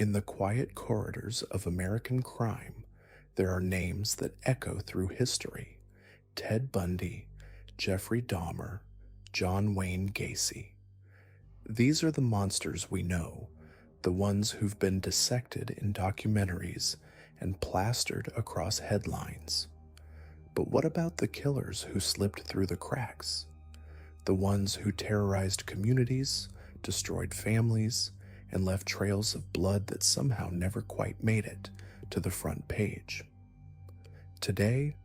In the quiet corridors of American crime, there are names that echo through history: Ted Bundy, Jeffrey Dahmer, John Wayne Gacy. These are the monsters we know, the ones who've been dissected in documentaries and plastered across headlines. But what about the killers who slipped through the cracks? The ones who terrorized communities, destroyed families, and left trails of blood that somehow never quite made it to the front page. Today,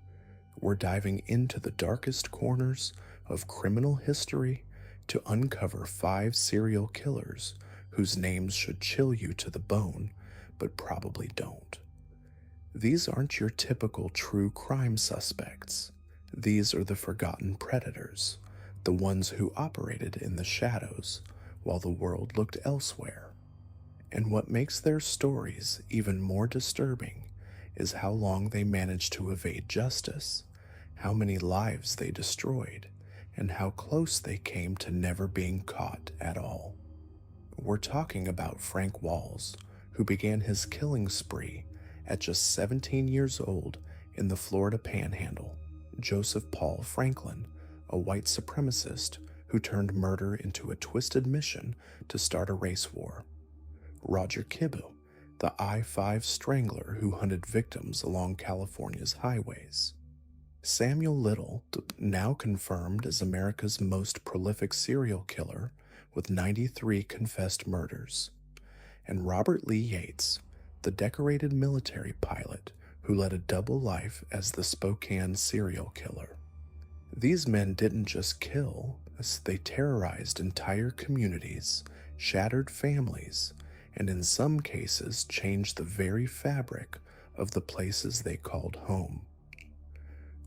we're diving into the darkest corners of criminal history to uncover 5 serial killers whose names should chill you to the bone, but probably don't. These aren't your typical true crime suspects. These are the forgotten predators, the ones who operated in the shadows while the world looked elsewhere. And what makes their stories even more disturbing is how long they managed to evade justice, how many lives they destroyed, and how close they came to never being caught at all. We're talking about Frank Walls, who began his killing spree at just 17 years old in the Florida Panhandle; Joseph Paul Franklin, a white supremacist who turned murder into a twisted mission to start a race war; Roger Kibble, the I-5 strangler who hunted victims along California's highways; Samuel Little, now confirmed as America's most prolific serial killer with 93 confessed murders; and Robert Lee Yates, the decorated military pilot who led a double life as the Spokane serial killer. These men didn't just kill, they terrorized entire communities, shattered families, and in some cases changed the very fabric of the places they called home.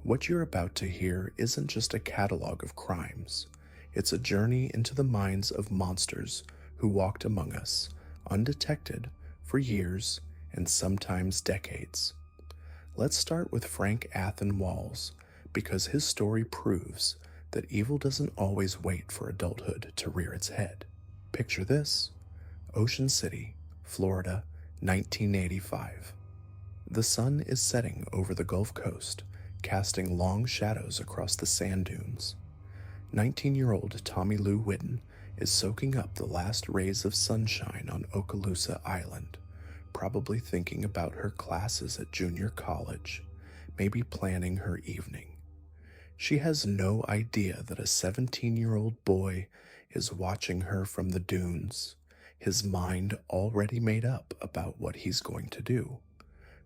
What you're about to hear isn't just a catalog of crimes. It's a journey into the minds of monsters who walked among us, undetected, for years and sometimes decades. Let's start with Frank Athen Walls, because his story proves that evil doesn't always wait for adulthood to rear its head. Picture this: Ocean City, Florida, 1985. The sun is setting over the Gulf Coast, casting long shadows across the sand dunes. 19-year-old Tommy Lou Whitten is soaking up the last rays of sunshine on Okaloosa Island, probably thinking about her classes at junior college, maybe planning her evening. She has no idea that a 17-year-old boy is watching her from the dunes, his mind already made up about what he's going to do.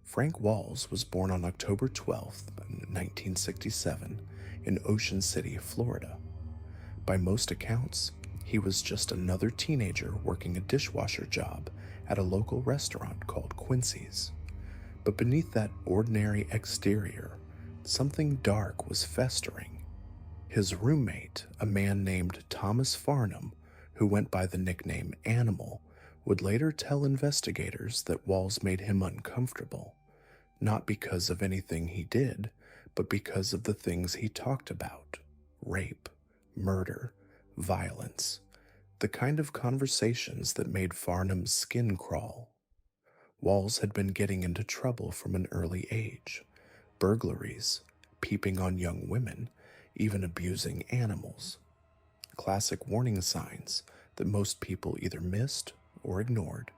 Frank Walls was born on October 12, 1967, in Ocean City, Florida. By most accounts, he was just another teenager working a dishwasher job at a local restaurant called Quincy's. But beneath that ordinary exterior, something dark was festering. His roommate, a man named Thomas Farnham, who went by the nickname Animal, would later tell investigators that Walls made him uncomfortable, not because of anything he did, but because of the things he talked about: rape, murder, violence, the kind of conversations that made Farnham's skin crawl. Walls had been getting into trouble from an early age: burglaries, peeping on young women, even abusing animals. Classic warning signs that most people either missed or ignored.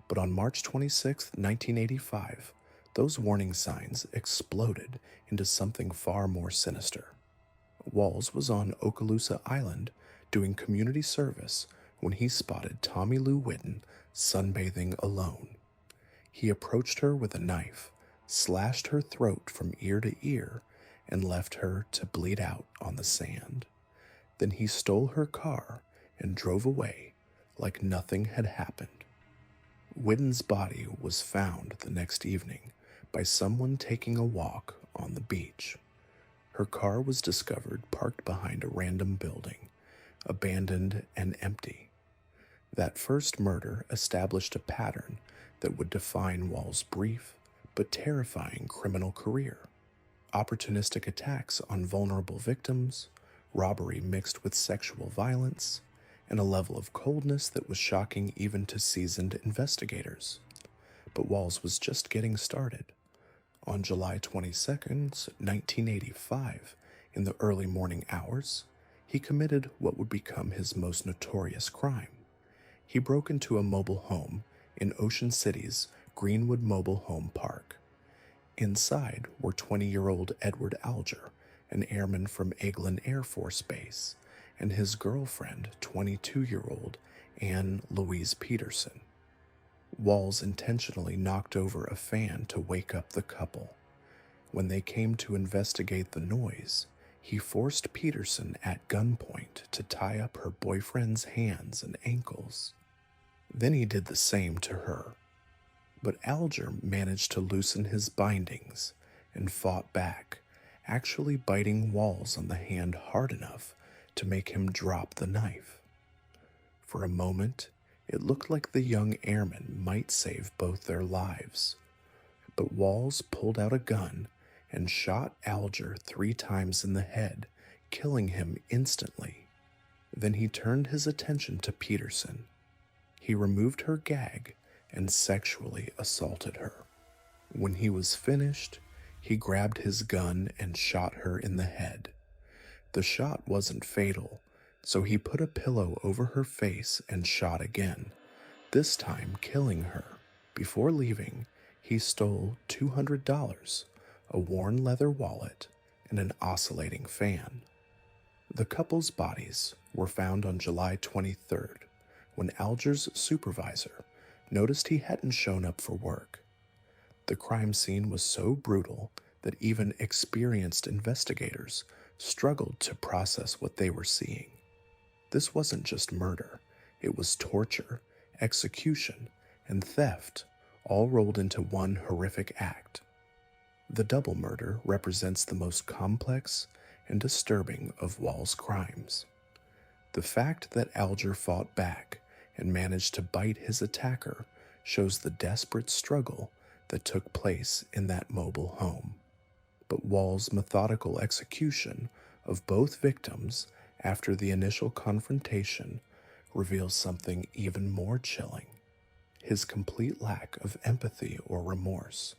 But on March 26, 1985, those warning signs exploded into something far more sinister. Walls was on Okaloosa Island doing community service when he spotted Tommy Lou Whitten sunbathing alone. He approached her with a knife, slashed her throat from ear to ear, and left her to bleed out on the sand. Then he stole her car and drove away like nothing had happened. Whitten's body was found the next evening by someone taking a walk on the beach. Her car was discovered parked behind a random building, abandoned and empty. That first murder established a pattern that would define Wall's brief but terrifying criminal career: opportunistic attacks on vulnerable victims, robbery mixed with sexual violence, and a level of coldness that was shocking even to seasoned investigators. but Walls was just getting started. On July 22nd, 1985, in the early morning hours, he committed what would become his most notorious crime. He broke into a mobile home in Ocean City's Greenwood Mobile Home Park. Inside were 20-year-old Edward Alger, an airman from Eglin Air Force Base, and his girlfriend, 22-year-old Anne Louise Peterson. Walls intentionally knocked over a fan to wake up the couple. When they came to investigate the noise, he forced Peterson at gunpoint to tie up her boyfriend's hands and ankles. Then he did the same to her. But Alger managed to loosen his bindings and fought back, actually biting Walls on the hand hard enough to make him drop the knife. For a moment, it looked like the young airman might save both their lives. But Walls pulled out a gun and shot Alger 3 times in the head, killing him instantly. Then he turned his attention to Peterson. He removed her gag and sexually assaulted her. When he was finished, he grabbed his gun and shot her in the head. The shot wasn't fatal, so he put a pillow over her face and shot again, this time killing her. Before leaving, he stole $200, a worn leather wallet, and an oscillating fan. The couple's bodies were found on July 23rd, when Alger's supervisor noticed he hadn't shown up for work. The crime scene was so brutal that even experienced investigators struggled to process what they were seeing. This wasn't just murder, it was torture, execution, and theft, all rolled into one horrific act. The double murder represents the most complex and disturbing of Wall's crimes. The fact that Alger fought back and managed to bite his attacker shows the desperate struggle that took place in that mobile home. But Wall's methodical execution of both victims after the initial confrontation reveals something even more chilling: his complete lack of empathy or remorse.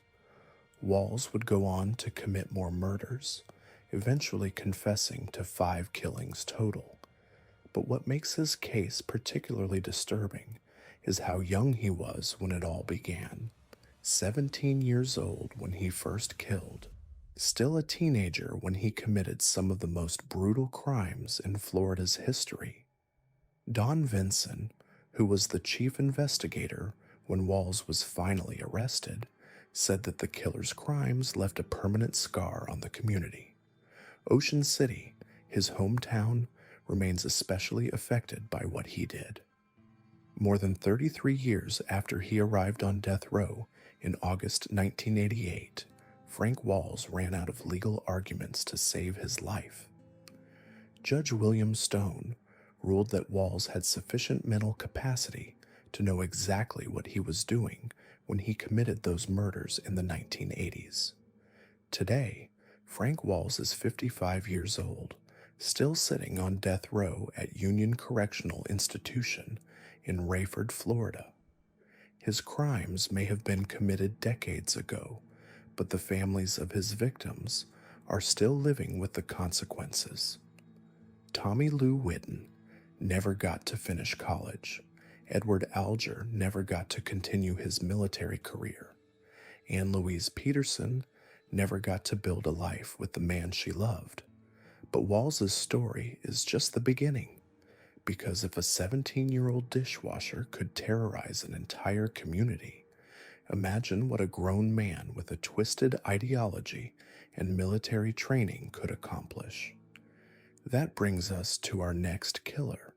Walls would go on to commit more murders, eventually confessing to 5 killings total. But what makes his case particularly disturbing is how young he was when it all began. 17 years old when he first killed, still a teenager when he committed some of the most brutal crimes in Florida's history. Don Vinson, who was the chief investigator when Walls was finally arrested, said that the killer's crimes left a permanent scar on the community. Ocean City, his hometown, remains especially affected by what he did. More than 33 years after he arrived on death row in August 1988, Frank Walls ran out of legal arguments to save his life. Judge William Stone ruled that Walls had sufficient mental capacity to know exactly what he was doing when he committed those murders in the 1980s. Today, Frank Walls is 55 years old, still sitting on death row at Union Correctional Institution in Rayford, Florida. His crimes may have been committed decades ago, but the families of his victims are still living with the consequences. Tommy Lou Whitten never got to finish college. Edward Alger never got to continue his military career. Anne Louise Peterson never got to build a life with the man she loved. But Walls's story is just the beginning, because if a 17-year-old dishwasher could terrorize an entire community, imagine what a grown man with a twisted ideology and military training could accomplish. That brings us to our next killer,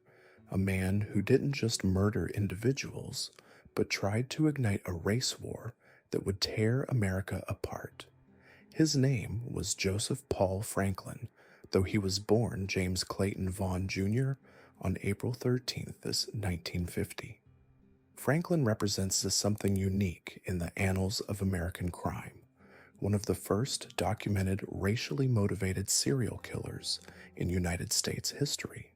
a man who didn't just murder individuals, but tried to ignite a race war that would tear America apart. His name was Joseph Paul Franklin, though he was born James Clayton Vaughn Jr. on April 13th, 1950. Franklin represents something unique in the annals of American crime, one of the first documented racially motivated serial killers in United States history.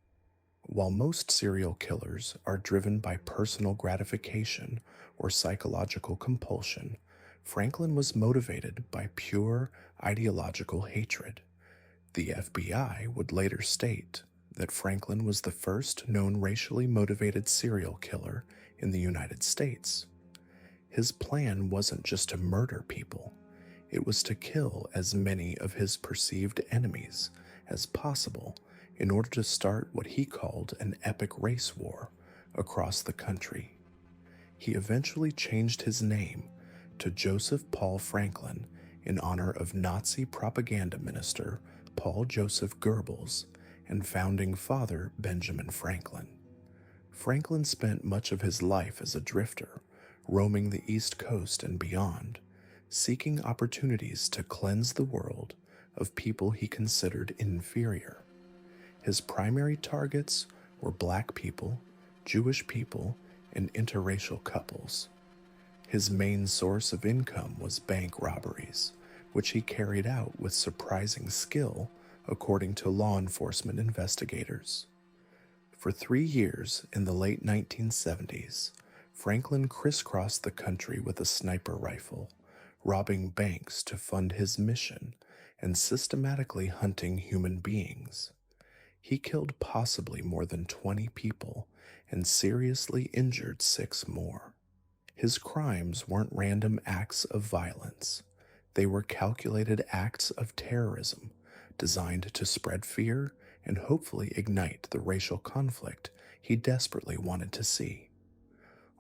While most serial killers are driven by personal gratification or psychological compulsion, Franklin was motivated by pure ideological hatred. The FBI would later state that Franklin was the first known racially motivated serial killer in the United States. His plan wasn't just to murder people, it was to kill as many of his perceived enemies as possible in order to start what he called an epic race war across the country. He eventually changed his name to Joseph Paul Franklin in honor of Nazi propaganda minister Paul Joseph Goebbels and founding father Benjamin Franklin. Franklin spent much of his life as a drifter, roaming the East Coast and beyond, seeking opportunities to cleanse the world of people he considered inferior. His primary targets were black people, Jewish people, and interracial couples. His main source of income was bank robberies, which he carried out with surprising skill, according to law enforcement investigators. For 3 years in the late 1970s, Franklin crisscrossed the country with a sniper rifle, robbing banks to fund his mission and systematically hunting human beings. He killed possibly more than 20 people and seriously injured 6 more. His crimes weren't random acts of violence. They were calculated acts of terrorism designed to spread fear and hopefully ignite the racial conflict he desperately wanted to see.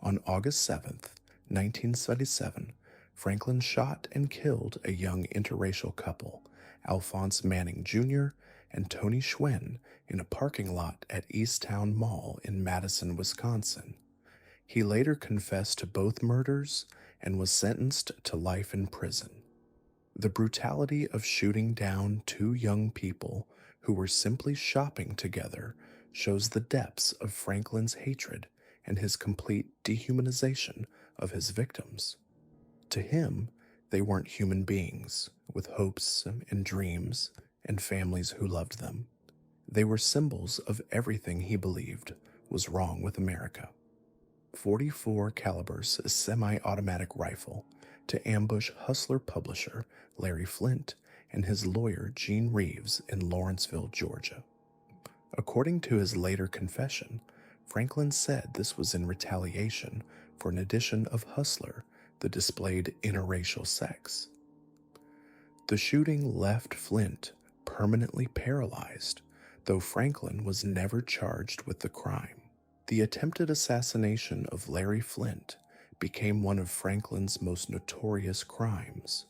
On August 7th, 1977, Franklin shot and killed a young interracial couple, Alphonse Manning Jr. and Tony Schwen, in a parking lot at Easttown Mall in Madison, Wisconsin. He later confessed to both murders and was sentenced to life in prison. The brutality of shooting down 2 young people who were simply shopping together shows the depths of Franklin's hatred and his complete dehumanization of his victims. To him, they weren't human beings with hopes and dreams and families who loved them. They were symbols of everything he believed was wrong with America. 44 calibers semi-automatic rifle to ambush hustler publisher Larry Flynt and his lawyer Gene Reeves in Lawrenceville, Georgia. According to his later confession, Franklin said this was in retaliation for an edition of Hustler that displayed interracial sex. The shooting left Flynt permanently paralyzed, though Franklin was never charged with the crime. The attempted assassination of Larry Flynt became one of Franklin's most notorious crimes,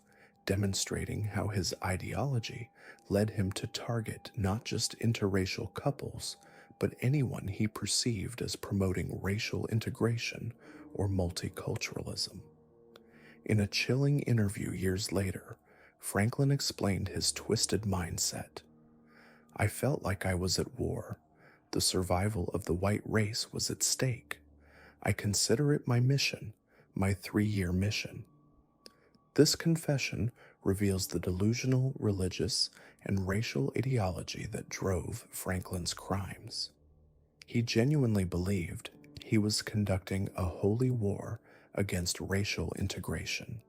demonstrating how his ideology led him to target not just interracial couples, but anyone he perceived as promoting racial integration or multiculturalism. In a chilling interview years later, Franklin explained his twisted mindset. "I felt like I was at war. The survival of the white race was at stake. I consider it my mission, my 3-year mission." This confession reveals the delusional, religious, and racial ideology that drove Franklin's crimes. He genuinely believed he was conducting a holy war against racial integration.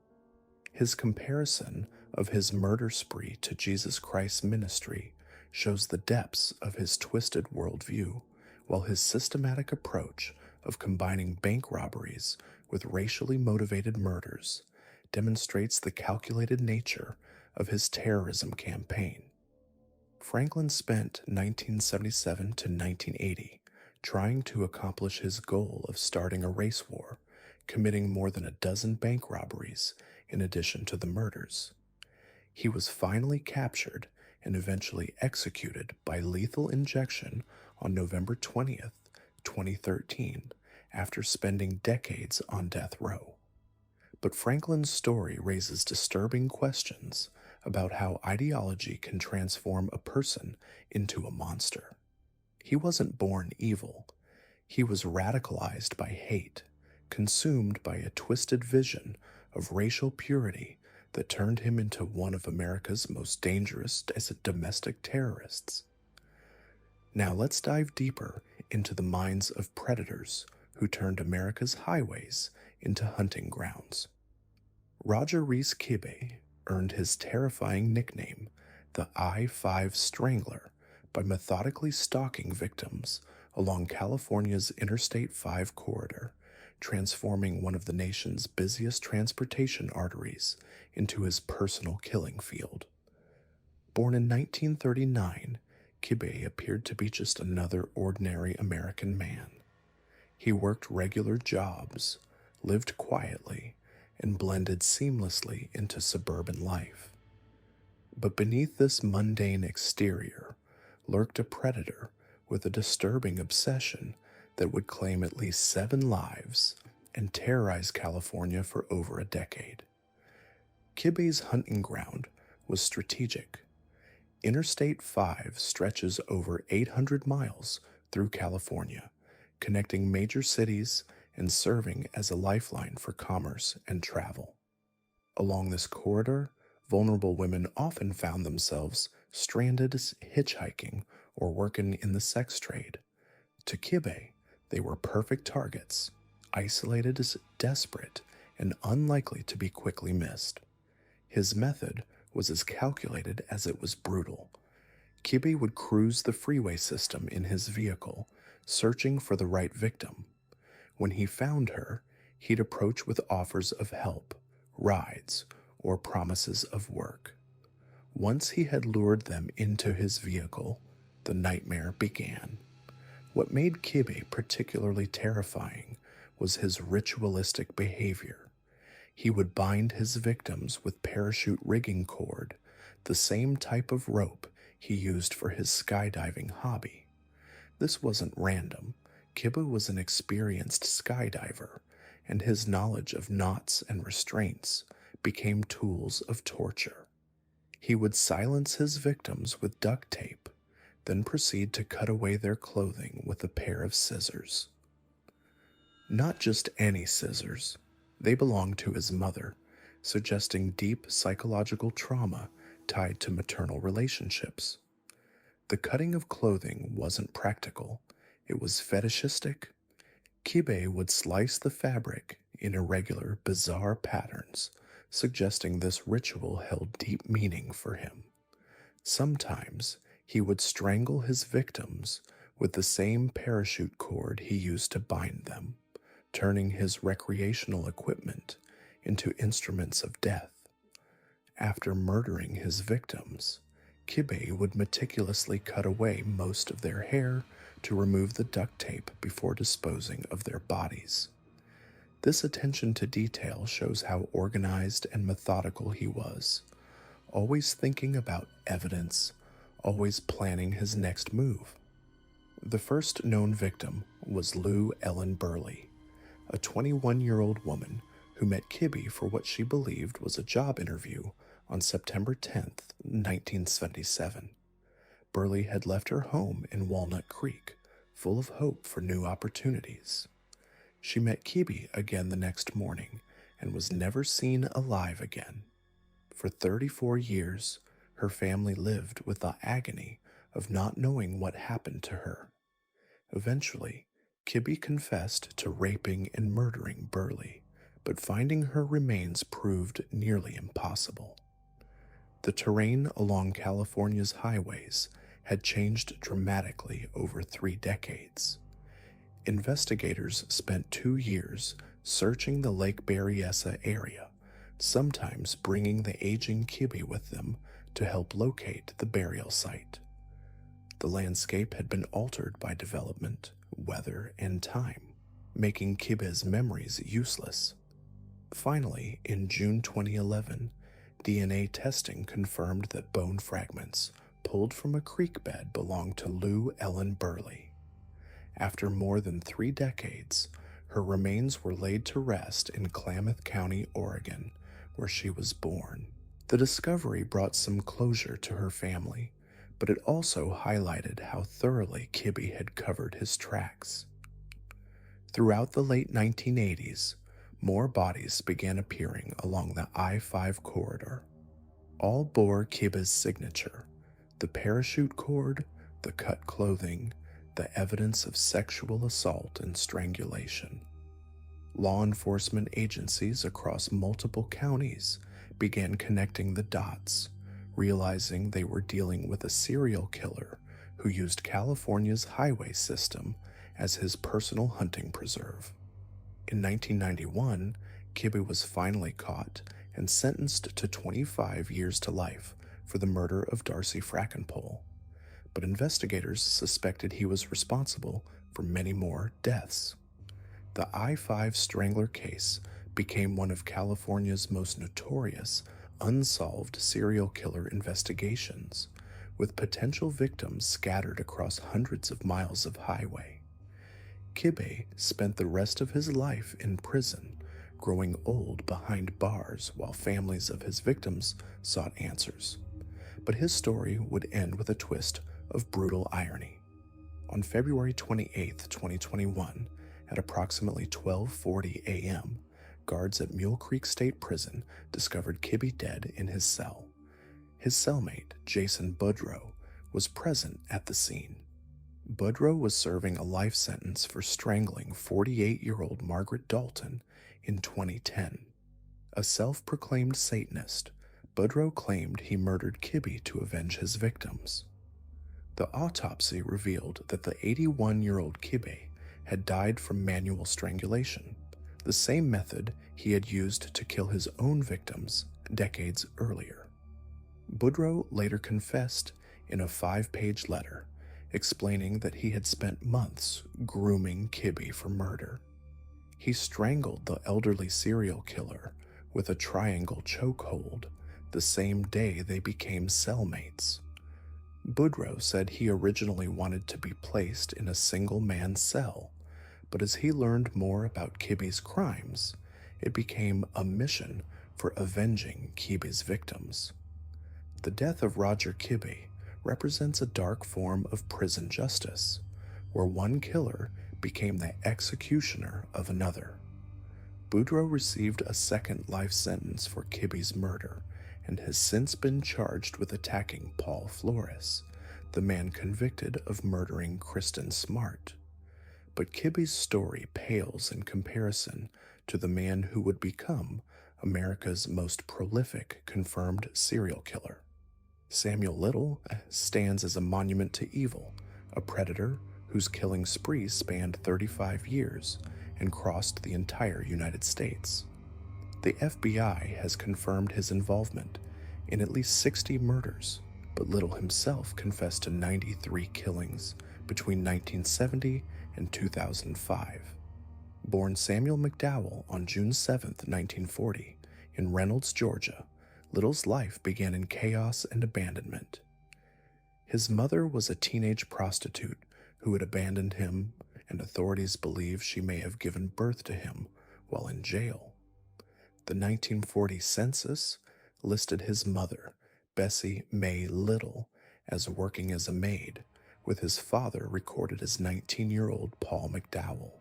His comparison of his murder spree to Jesus Christ's ministry shows the depths of his twisted worldview, while his systematic approach of combining bank robberies with racially motivated murders demonstrates the calculated nature of his terrorism campaign. Franklin spent 1977 to 1980 trying to accomplish his goal of starting a race war, committing more than a dozen bank robberies in addition to the murders. He was finally captured and eventually executed by lethal injection on November 20th, 2013, after spending decades on death row. But Franklin's story raises disturbing questions about how ideology can transform a person into a monster. He wasn't born evil. He was radicalized by hate, consumed by a twisted vision of racial purity that turned him into one of America's most dangerous domestic terrorists. Now let's dive deeper into the minds of predators who turned America's highways into hunting grounds. Roger Rees Kibbe earned his terrifying nickname, the I-5 Strangler, by methodically stalking victims along California's Interstate 5 corridor, transforming one of the nation's busiest transportation arteries into his personal killing field. Born in 1939, Kibbe appeared to be just another ordinary American man. He worked regular jobs, lived quietly, and blended seamlessly into suburban life. But beneath this mundane exterior lurked a predator with a disturbing obsession that would claim at least 7 lives and terrorize California for over a decade. Kibbe's hunting ground was strategic. Interstate 5 stretches over 800 miles through California, connecting major cities and serving as a lifeline for commerce and travel. Along this corridor, vulnerable women often found themselves stranded hitchhiking or working in the sex trade. To Kibbe, they were perfect targets, isolated as desperate and unlikely to be quickly missed. His method was as calculated as it was brutal. Kibbe would cruise the freeway system in his vehicle, searching for the right victim. When he found her, he'd approach with offers of help, rides, or promises of work. Once he had lured them into his vehicle, the nightmare began. What made Kibbe particularly terrifying was his ritualistic behavior. He would bind his victims with parachute rigging cord, the same type of rope he used for his skydiving hobby. This wasn't random. Kibbe was an experienced skydiver, and his knowledge of knots and restraints became tools of torture. He would silence his victims with duct tape, then proceed to cut away their clothing with a pair of scissors. Not just any scissors, they belonged to his mother, suggesting deep psychological trauma tied to maternal relationships. The cutting of clothing wasn't practical, it was fetishistic. Kibbe would slice the fabric in irregular, bizarre patterns, suggesting this ritual held deep meaning for him. Sometimes he would strangle his victims with the same parachute cord he used to bind them, turning his recreational equipment into instruments of death. After murdering his victims, Kibbe would meticulously cut away most of their hair to remove the duct tape before disposing of their bodies. This attention to detail shows how organized and methodical he was, always thinking about evidence, always planning his next move. The first known victim was Lou Ellen Burley, a 21-year-old woman who met Kibbe for what she believed was a job interview on September 10, 1977. Burley had left her home in Walnut Creek, full of hope for new opportunities. She met Kibbe again the next morning and was never seen alive again. For 34 years, her family lived with the agony of not knowing what happened to her. Eventually, Kibbe confessed to raping and murdering Burley, but finding her remains proved nearly impossible. The terrain along California's highways had changed dramatically over 3 decades. Investigators spent 2 years searching the Lake Berryessa area, sometimes bringing the aging Kibbe with them to help locate the burial site. The landscape had been altered by development, weather, and time, making Kibbe's memories useless. Finally, in June 2011, DNA testing confirmed that bone fragments pulled from a creek bed belonged to Lou Ellen Burley. After more than 3 decades, her remains were laid to rest in Klamath County, Oregon, where she was born. The discovery brought some closure to her family, but it also highlighted how thoroughly Kibbe had covered his tracks. Throughout the late 1980s, more bodies began appearing along the I-5 corridor. All bore Kibbe's signature: the parachute cord, the cut clothing, the evidence of sexual assault and strangulation. Law enforcement agencies across multiple counties began connecting the dots, realizing they were dealing with a serial killer who used California's highway system as his personal hunting preserve. In 1991, Kibbe was finally caught and sentenced to 25 years to life for the murder of Darcy Frackenpole, but investigators suspected he was responsible for many more deaths. The I-5 strangler case became one of California's most notorious, unsolved serial killer investigations, with potential victims scattered across hundreds of miles of highway. Kibbe spent the rest of his life in prison, growing old behind bars while families of his victims sought answers. But his story would end with a twist of brutal irony. On February 28, 2021, at approximately 12:40 a.m., guards at Mule Creek State Prison discovered Kibbe dead in his cell. His cellmate, Jason Boudreaux, was present at the scene. Boudreaux was serving a life sentence for strangling 48-year-old Margaret Dalton in 2010. A self-proclaimed Satanist, Boudreaux claimed he murdered Kibbe to avenge his victims. The autopsy revealed that the 81-year-old Kibbe had died from manual strangulation, the same method he had used to kill his own victims decades earlier. Boudreaux later confessed in a 5-page letter, explaining that he had spent months grooming Kibbe for murder. He strangled the elderly serial killer with a triangle chokehold the same day they became cellmates. Boudreaux said he originally wanted to be placed in a single-man cell, but as he learned more about Kibbe's crimes, it became a mission for avenging Kibbe's victims. The death of Roger Kibbe represents a dark form of prison justice, where one killer became the executioner of another. Boudreaux received a second life sentence for Kibbe's murder and has since been charged with attacking Paul Flores, the man convicted of murdering Kristen Smart. But Kibbe's story pales in comparison to the man who would become America's most prolific confirmed serial killer. Samuel Little stands as a monument to evil, a predator whose killing spree spanned 35 years and crossed the entire United States. The FBI has confirmed his involvement in at least 60 murders, but Little himself confessed to 93 killings between 1970 and 2005. Born Samuel McDowell on June 7, 1940, in Reynolds, Georgia, Little's life began in chaos and abandonment. His mother was a teenage prostitute who had abandoned him, and authorities believe she may have given birth to him while in jail. The 1940 census listed his mother, Bessie Mae Little, as working as a maid, with his father recorded as 19-year-old Paul McDowell.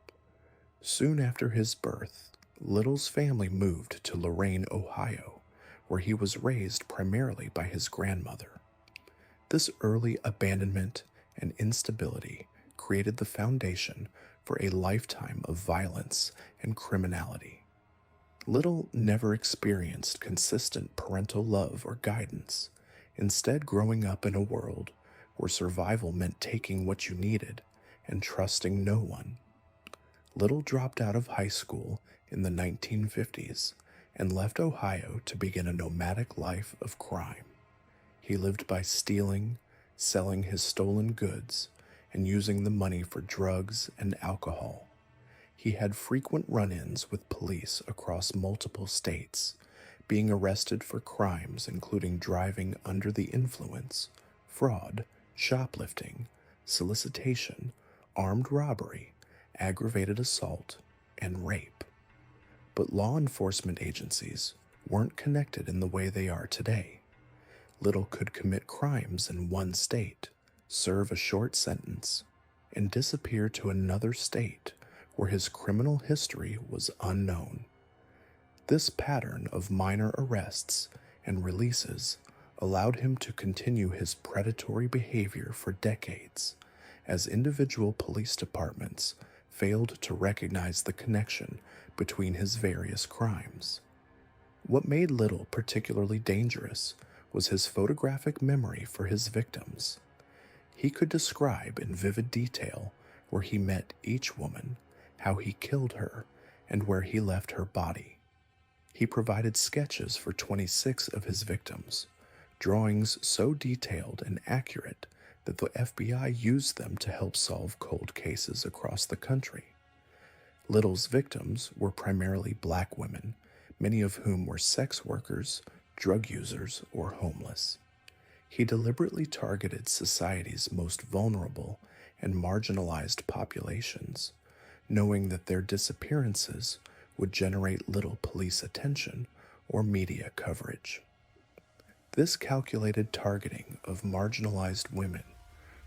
Soon after his birth, Little's family moved to Lorain, Ohio, where he was raised primarily by his grandmother. This early abandonment and instability created the foundation for a lifetime of violence and criminality. Little never experienced consistent parental love or guidance, instead growing up in a world where survival meant taking what you needed and trusting no one. Little dropped out of high school in the 1950s and left Ohio to begin a nomadic life of crime. He lived by stealing, selling his stolen goods, and using the money for drugs and alcohol. He had frequent run-ins with police across multiple states, being arrested for crimes including driving under the influence, fraud, shoplifting, solicitation, armed robbery, aggravated assault, and rape. But law enforcement agencies weren't connected in the way they are today. Little could commit crimes in one state, serve a short sentence, and disappear to another state where his criminal history was unknown. This pattern of minor arrests and releases allowed him to continue his predatory behavior for decades, as individual police departments failed to recognize the connection between his various crimes. What made Little particularly dangerous was his photographic memory for his victims. He could describe in vivid detail where he met each woman, how he killed her, and where he left her body. He provided sketches for 26 of his victims, drawings so detailed and accurate that the FBI used them to help solve cold cases across the country. Little's victims were primarily black women, many of whom were sex workers, drug users, or homeless. He deliberately targeted society's most vulnerable and marginalized populations, knowing that their disappearances would generate little police attention or media coverage. This calculated targeting of marginalized women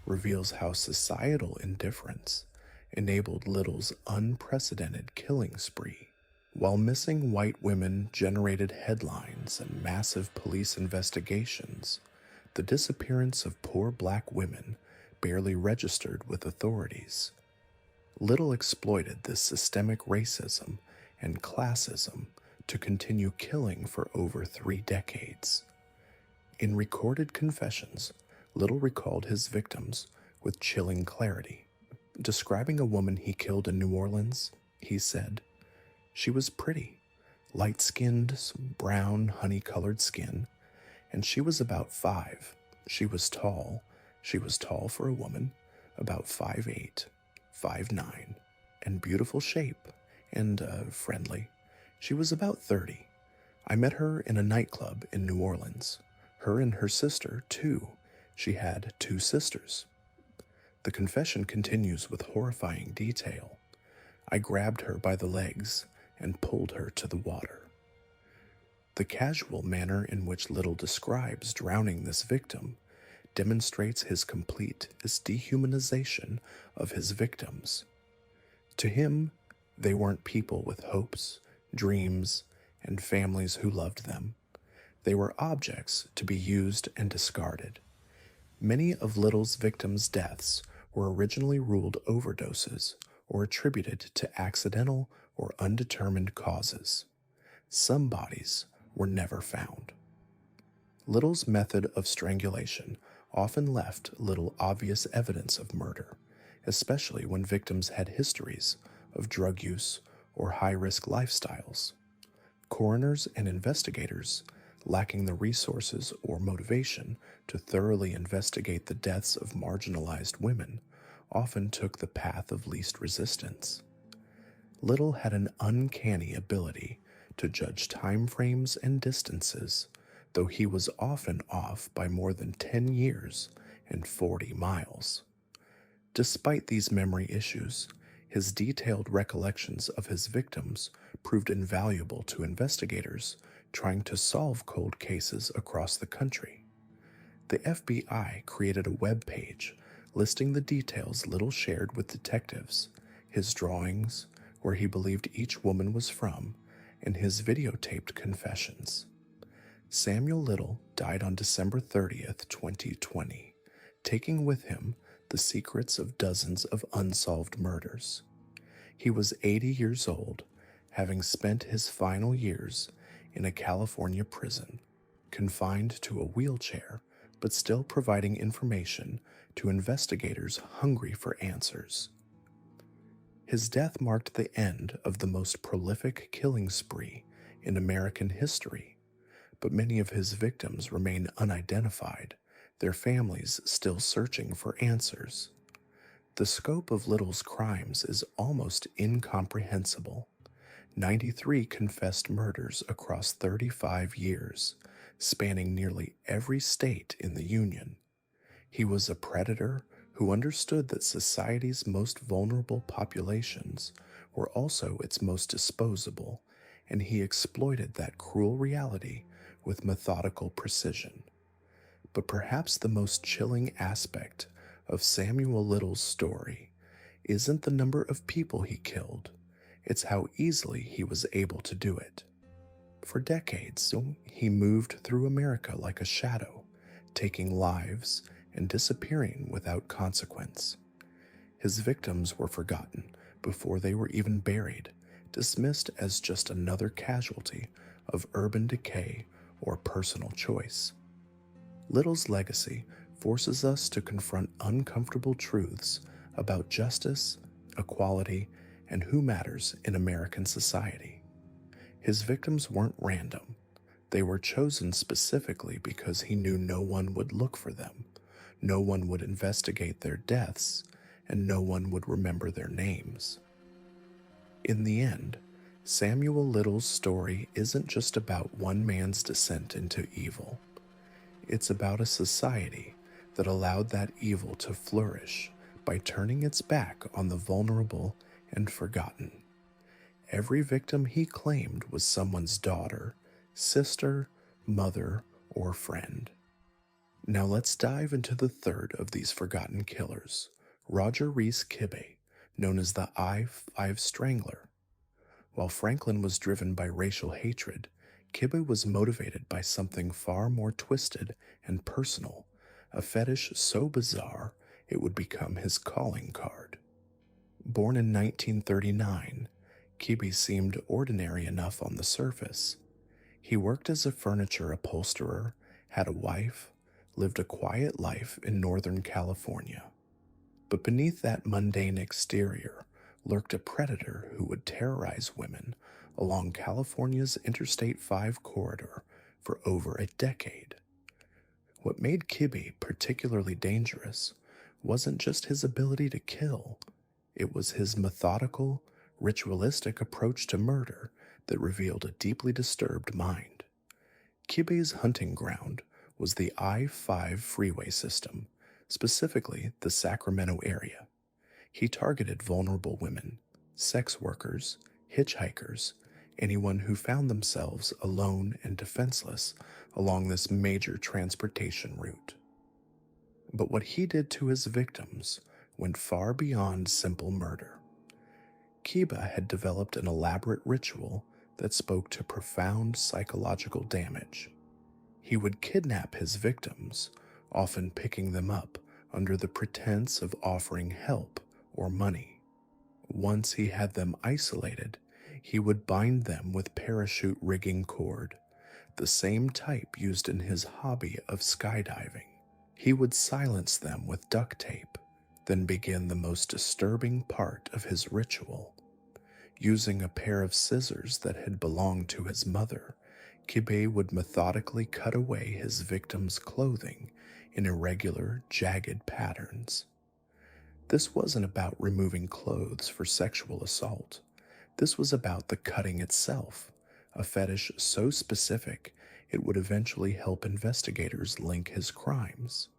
reveals how societal indifference enabled Little's unprecedented killing spree. While missing white women generated headlines and massive police investigations, the disappearance of poor black women barely registered with authorities. Little exploited this systemic racism and classism to continue killing for over 3 decades. In recorded confessions, Little recalled his victims with chilling clarity. Describing a woman he killed in New Orleans, he said, "She was pretty, light-skinned, brown, honey-colored skin, and she was about 5. She was tall. She was tall for a woman, about 5'8", 5'9", and beautiful shape, and friendly. She was about 30. I met her in a nightclub in New Orleans. Her and her sister, too. She had 2 sisters." The confession continues with horrifying detail. "I grabbed her by the legs and pulled her to the water." The casual manner in which Little describes drowning this victim demonstrates his complete dehumanization of his victims. To him, they weren't people with hopes, dreams, and families who loved them. They were objects to be used and discarded. Many of Little's victims' deaths were originally ruled overdoses or attributed to accidental or undetermined causes. Some bodies were never found. Little's method of strangulation often left little obvious evidence of murder, especially when victims had histories of drug use or high-risk lifestyles. Coroners and investigators, lacking the resources or motivation to thoroughly investigate the deaths of marginalized women, often took the path of least resistance. Little had an uncanny ability to judge time frames and distances, though he was often off by more than 10 years and 40 miles. Despite these memory issues, his detailed recollections of his victims proved invaluable to investigators trying to solve cold cases across the country. The FBI created a web page listing the details Little shared with detectives, his drawings, where he believed each woman was from, and his videotaped confessions. Samuel Little died on December 30th, 2020, taking with him the secrets of dozens of unsolved murders. He was 80 years old, having spent his final years in a California prison, confined to a wheelchair, but still providing information to investigators hungry for answers. His death marked the end of the most prolific killing spree in American history, but many of his victims remain unidentified, their families still searching for answers. The scope of Little's crimes is almost incomprehensible. 93 confessed murders across 35 years, spanning nearly every state in the Union. He was a predator who understood that society's most vulnerable populations were also its most disposable, and he exploited that cruel reality with methodical precision. But perhaps the most chilling aspect of Samuel Little's story isn't the number of people he killed, it's how easily he was able to do it. For decades, he moved through America like a shadow, taking lives and disappearing without consequence. His victims were forgotten before they were even buried, dismissed as just another casualty of urban decay or personal choice. Little's legacy forces us to confront uncomfortable truths about justice, equality, and who matters in American society. His victims weren't random. They were chosen specifically because he knew no one would look for them, no one would investigate their deaths, and no one would remember their names. In the end, Samuel Little's story isn't just about one man's descent into evil. It's about a society that allowed that evil to flourish by turning its back on the vulnerable and forgotten. Every victim he claimed was someone's daughter, sister, mother, or friend. Now let's dive into the third of these forgotten killers, Roger Reese Kibbe, known as the I-5 Strangler. While Franklin was driven by racial hatred, Kibbe was motivated by something far more twisted and personal, a fetish so bizarre it would become his calling card. Born in 1939, Kibbe seemed ordinary enough on the surface. He worked as a furniture upholsterer, had a wife, lived a quiet life in Northern California. But beneath that mundane exterior lurked a predator who would terrorize women along California's Interstate 5 corridor for over a decade. What made Kibbe particularly dangerous wasn't just his ability to kill, it was his methodical, ritualistic approach to murder that revealed a deeply disturbed mind. Kibbe's hunting ground was the I-5 freeway system, specifically the Sacramento area. He targeted vulnerable women, sex workers, hitchhikers, anyone who found themselves alone and defenseless along this major transportation route. But what he did to his victims went far beyond simple murder. Kibbe had developed an elaborate ritual that spoke to profound psychological damage. He would kidnap his victims, often picking them up under the pretense of offering help or money. Once he had them isolated, he would bind them with parachute rigging cord, the same type used in his hobby of skydiving. He would silence them with duct tape, then begin the most disturbing part of his ritual. Using a pair of scissors that had belonged to his mother, Kibbe would methodically cut away his victims' clothing in irregular, jagged patterns. This wasn't about removing clothes for sexual assault. This was about the cutting itself, a fetish so specific it would eventually help investigators link his crimes.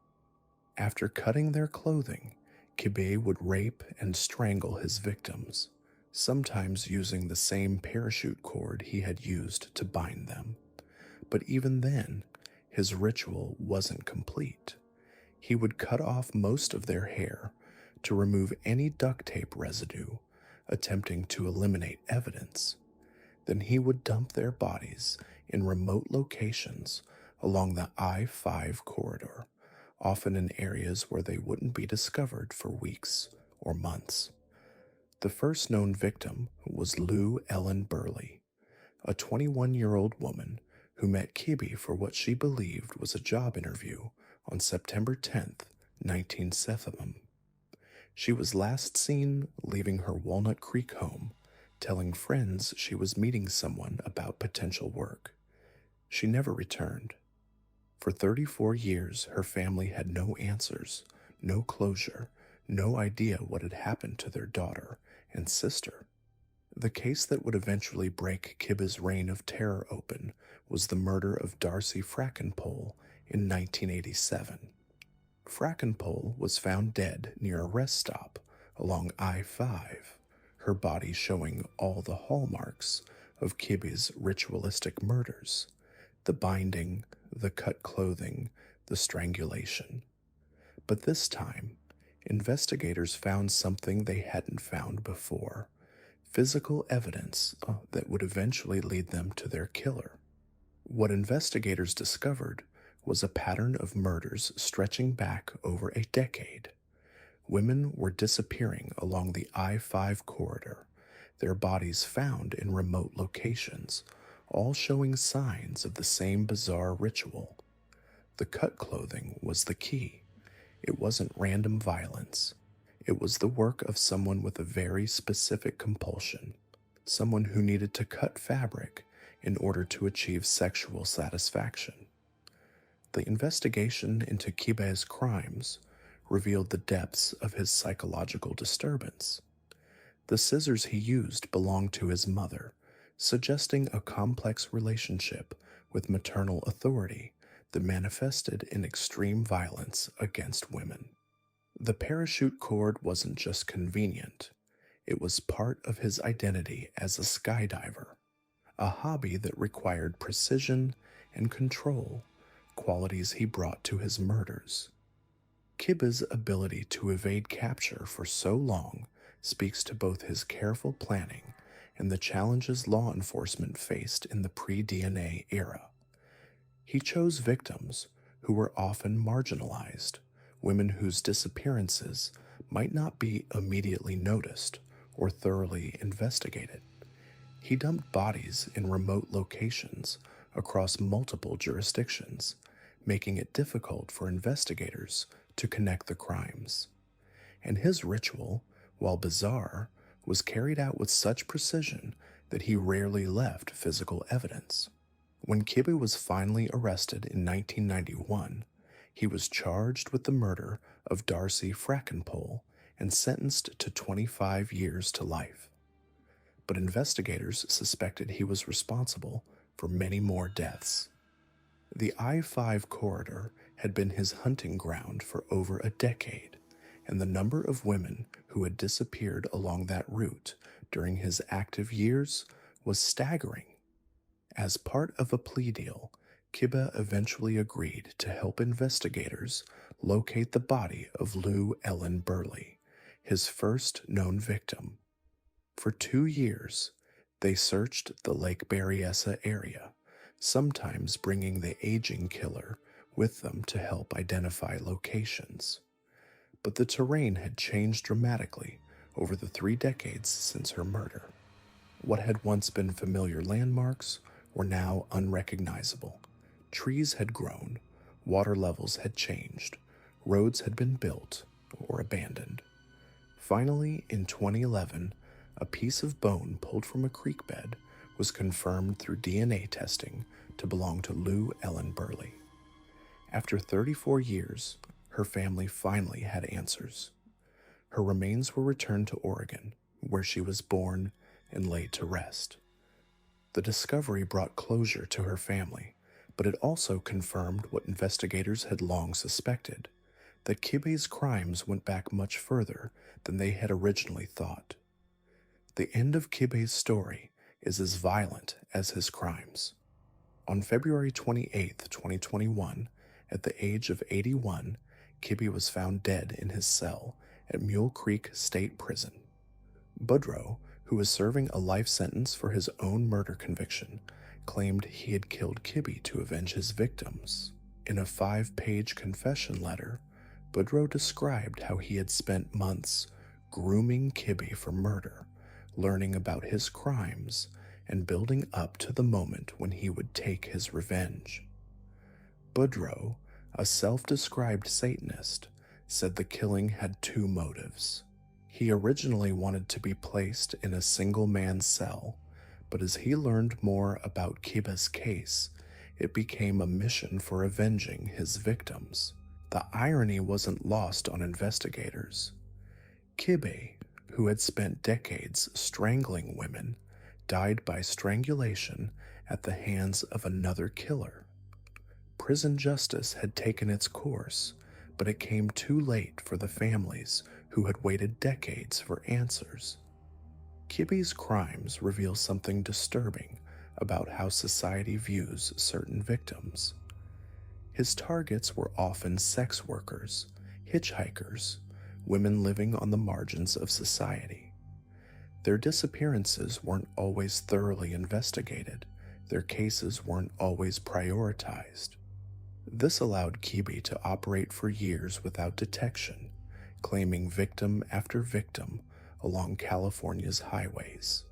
After cutting their clothing, Kibbe would rape and strangle his victims, sometimes using the same parachute cord he had used to bind them. But even then, his ritual wasn't complete. He would cut off most of their hair to remove any duct tape residue, attempting to eliminate evidence. Then he would dump their bodies in remote locations along the I-5 corridor, often in areas where they wouldn't be discovered for weeks or months. The first known victim was Lou Ellen Burley, a 21-year-old woman who met Kibbe for what she believed was a job interview on September 10th, 1970. She was last seen leaving her Walnut Creek home, telling friends she was meeting someone about potential work. She never returned. For 34 years, her family had no answers, no closure, no idea what had happened to their daughter and sister. The case that would eventually break Kibbe's reign of terror open was the murder of Darcy Frackenpole in 1987. Frackenpole was found dead near a rest stop along I-5, her body showing all the hallmarks of Kibbe's ritualistic murders: the binding, the cut clothing, the strangulation. But this time, investigators found something they hadn't found before: physical evidence that would eventually lead them to their killer. What investigators discovered was a pattern of murders stretching back over a decade. Women were disappearing along the I-5 corridor, their bodies found in remote locations, all showing signs of the same bizarre ritual. The cut clothing was the key. It wasn't random violence. It was the work of someone with a very specific compulsion, someone who needed to cut fabric in order to achieve sexual satisfaction. The investigation into Kibe's crimes revealed the depths of his psychological disturbance. The scissors he used belonged to his mother, suggesting a complex relationship with maternal authority that manifested in extreme violence against women. The parachute cord wasn't just convenient, it was part of his identity as a skydiver, a hobby that required precision and control, qualities he brought to his murders. Kiba's ability to evade capture for so long speaks to both his careful planning and the challenges law enforcement faced in the pre-DNA era. He chose victims who were often marginalized, women whose disappearances might not be immediately noticed or thoroughly investigated. He dumped bodies in remote locations across multiple jurisdictions, making it difficult for investigators to connect the crimes. And his ritual, while bizarre, was carried out with such precision that he rarely left physical evidence. When Kibe was finally arrested in 1991, he was charged with the murder of Darcy Frackenpole and sentenced to 25 years to life. But investigators suspected he was responsible for many more deaths. The I-5 corridor had been his hunting ground for over a decade, and the number of women who had disappeared along that route during his active years was staggering. As part of a plea deal, Kibe eventually agreed to help investigators locate the body of Lou Ellen Burley, his first known victim. For 2 years, they searched the Lake Berryessa area, sometimes bringing the aging killer with them to help identify locations. But the terrain had changed dramatically over the 3 decades since her murder. What had once been familiar landmarks were now unrecognizable. Trees had grown, water levels had changed, roads had been built or abandoned. Finally, in 2011, a piece of bone pulled from a creek bed was confirmed through DNA testing to belong to Lou Ellen Burley. After 34 years, her family finally had answers. Her remains were returned to Oregon, where she was born and laid to rest. The discovery brought closure to her family, but it also confirmed what investigators had long suspected, that Kibe's crimes went back much further than they had originally thought. The end of Kibe's story is as violent as his crimes. On February 28, 2021, at the age of 81, Kibe was found dead in his cell at Mule Creek State Prison. Budrow, who was serving a life sentence for his own murder conviction, claimed he had killed Kibe to avenge his victims. In a 5-page confession letter, Budrow described how he had spent months grooming Kibe for murder, learning about his crimes, and building up to the moment when he would take his revenge. Budrow, a self-described Satanist, said the killing had 2 motives. He originally wanted to be placed in a single-man cell, but as he learned more about Kibe's case, it became a mission for avenging his victims. The irony wasn't lost on investigators. Kibe, who had spent decades strangling women, died by strangulation at the hands of another killer. Prison justice had taken its course, but it came too late for the families who had waited decades for answers. Kibe's crimes reveal something disturbing about how society views certain victims. His targets were often sex workers, hitchhikers, women living on the margins of society. Their disappearances weren't always thoroughly investigated. Their cases weren't always prioritized. This allowed Kibe to operate for years without detection, claiming victim after victim along California's highways.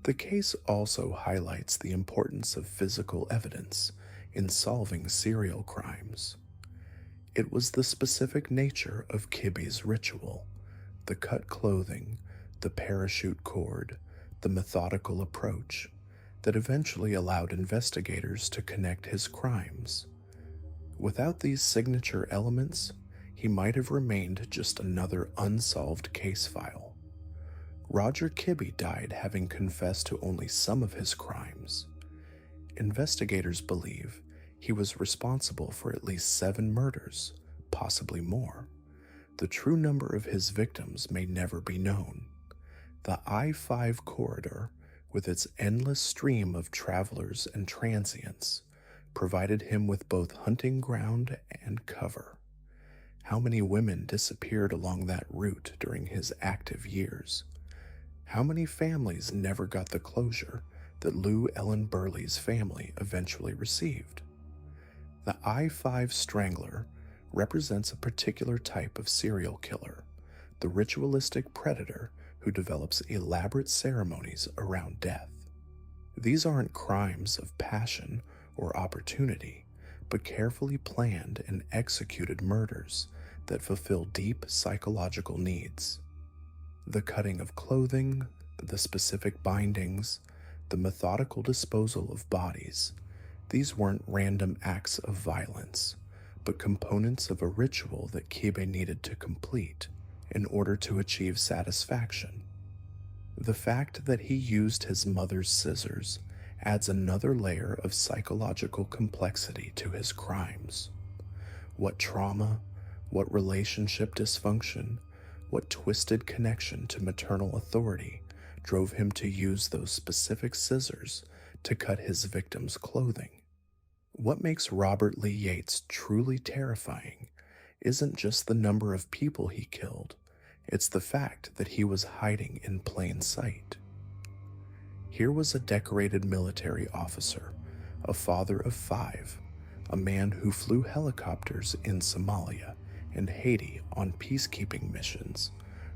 The case also highlights the importance of physical evidence in solving serial crimes. It was the specific nature of Kibbe's ritual, the cut clothing, the parachute cord, the methodical approach, that eventually allowed investigators to connect his crimes. Without these signature elements, he might have remained just another unsolved case file. Roger Kibbe died having confessed to only some of his crimes. Investigators believe he was responsible for at least 7 murders, possibly more. The true number of his victims may never be known. The I-5 corridor, with its endless stream of travelers and transients, provided him with both hunting ground and cover. How many women disappeared along that route during his active years? How many families never got the closure that Lou Ellen Burley's family eventually received? The I-5 strangler represents a particular type of serial killer, the ritualistic predator who develops elaborate ceremonies around death. These aren't crimes of passion or opportunity, but carefully planned and executed murders that fulfill deep psychological needs. The cutting of clothing, the specific bindings, the methodical disposal of bodies, these weren't random acts of violence, but components of a ritual that Kibbe needed to complete in order to achieve satisfaction. The fact that he used his mother's scissors adds another layer of psychological complexity to his crimes. What trauma, what relationship dysfunction, what twisted connection to maternal authority drove him to use those specific scissors to cut his victims' clothing? What makes Robert Lee Yates truly terrifying isn't just the number of people he killed, it's the fact that he was hiding in plain sight. Here was a decorated military officer, a father of 5, a man who flew helicopters in Somalia and Haiti on peacekeeping missions,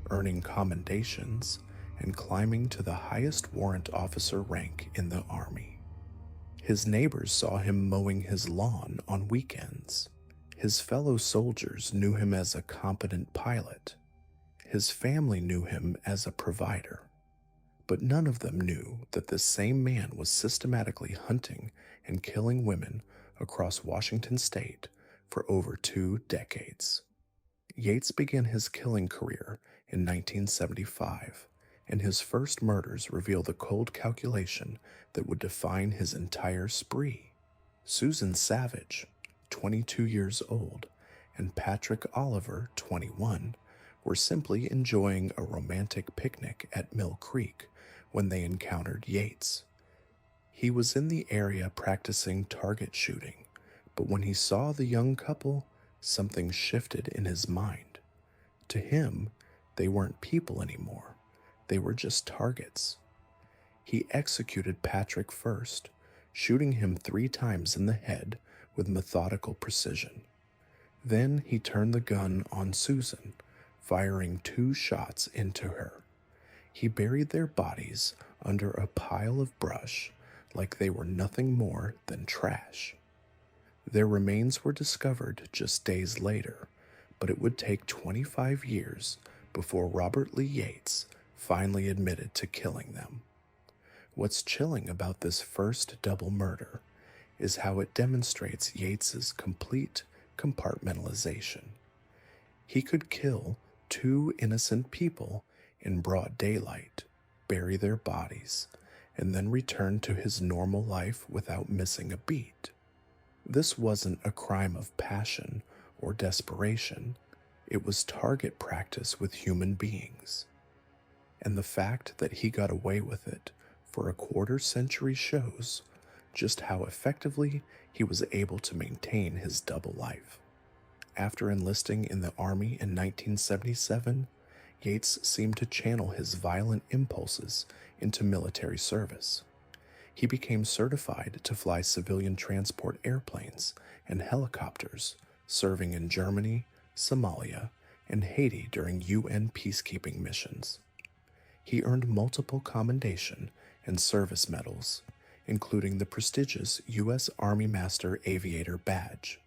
earning commendations and climbing to the highest warrant officer rank in the Army. His neighbors saw him mowing his lawn on weekends. His fellow soldiers knew him as a competent pilot. His family knew him as a provider. But none of them knew that this same man was systematically hunting and killing women across Washington state for over 2 decades. Yates began his killing career in 1975, and his first murders reveal the cold calculation that would define his entire spree. Susan Savage, 22 years old, and Patrick Oliver, 21, were simply enjoying a romantic picnic at Mill Creek when they encountered Yates. He was in the area practicing target shooting, but when he saw the young couple, something shifted in his mind. To him, they weren't people anymore. They were just targets. He executed Patrick first, shooting him 3 times in the head with methodical precision. Then he turned the gun on Susan, firing 2 shots into her. He buried their bodies under a pile of brush like they were nothing more than trash. Their remains were discovered just days later, but it would take 25 years before Robert Lee Yates finally admitted to killing them. What's chilling about this first double murder is how it demonstrates Yates's complete compartmentalization. He could kill 2 innocent people in broad daylight, bury their bodies, and then return to his normal life without missing a beat. This wasn't a crime of passion or desperation. It was target practice with human beings. And the fact that he got away with it for a quarter century shows just how effectively he was able to maintain his double life. After enlisting in the Army in 1977, Yates seemed to channel his violent impulses into military service. He became certified to fly civilian transport airplanes and helicopters, serving in Germany, Somalia, and Haiti during UN peacekeeping missions. He earned multiple commendation and service medals, including the prestigious U.S. Army Master Aviator Badge.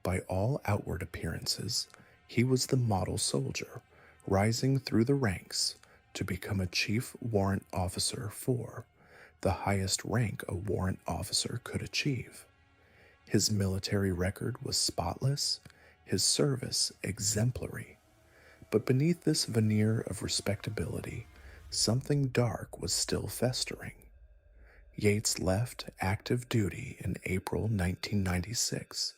By all outward appearances, he was the model soldier, rising through the ranks to become a chief warrant officer for the highest rank a warrant officer could achieve. His military record was spotless, his service exemplary. But beneath this veneer of respectability, something dark was still festering. Yates left active duty in April 1996,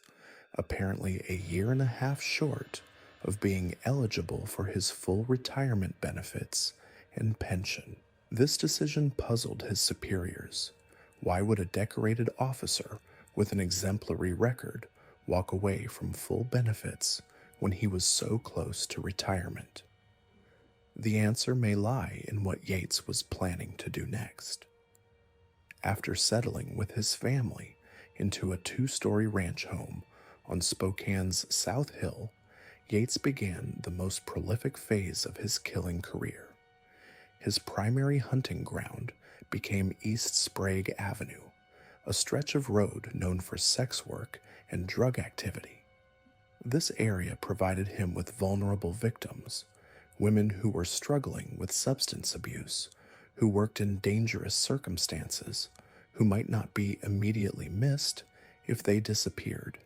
apparently a year and a half short of being eligible for his full retirement benefits and pension. This decision puzzled his superiors. Why would a decorated officer with an exemplary record walk away from full benefits when he was so close to retirement? The answer may lie in what Yates was planning to do next. After settling with his family into a two-story ranch home on Spokane's South Hill, Yates began the most prolific phase of his killing career. His primary hunting ground became East Sprague Avenue, a stretch of road known for sex work and drug activity. This area provided him with vulnerable victims, women who were struggling with substance abuse, who worked in dangerous circumstances, who might not be immediately missed if they disappeared.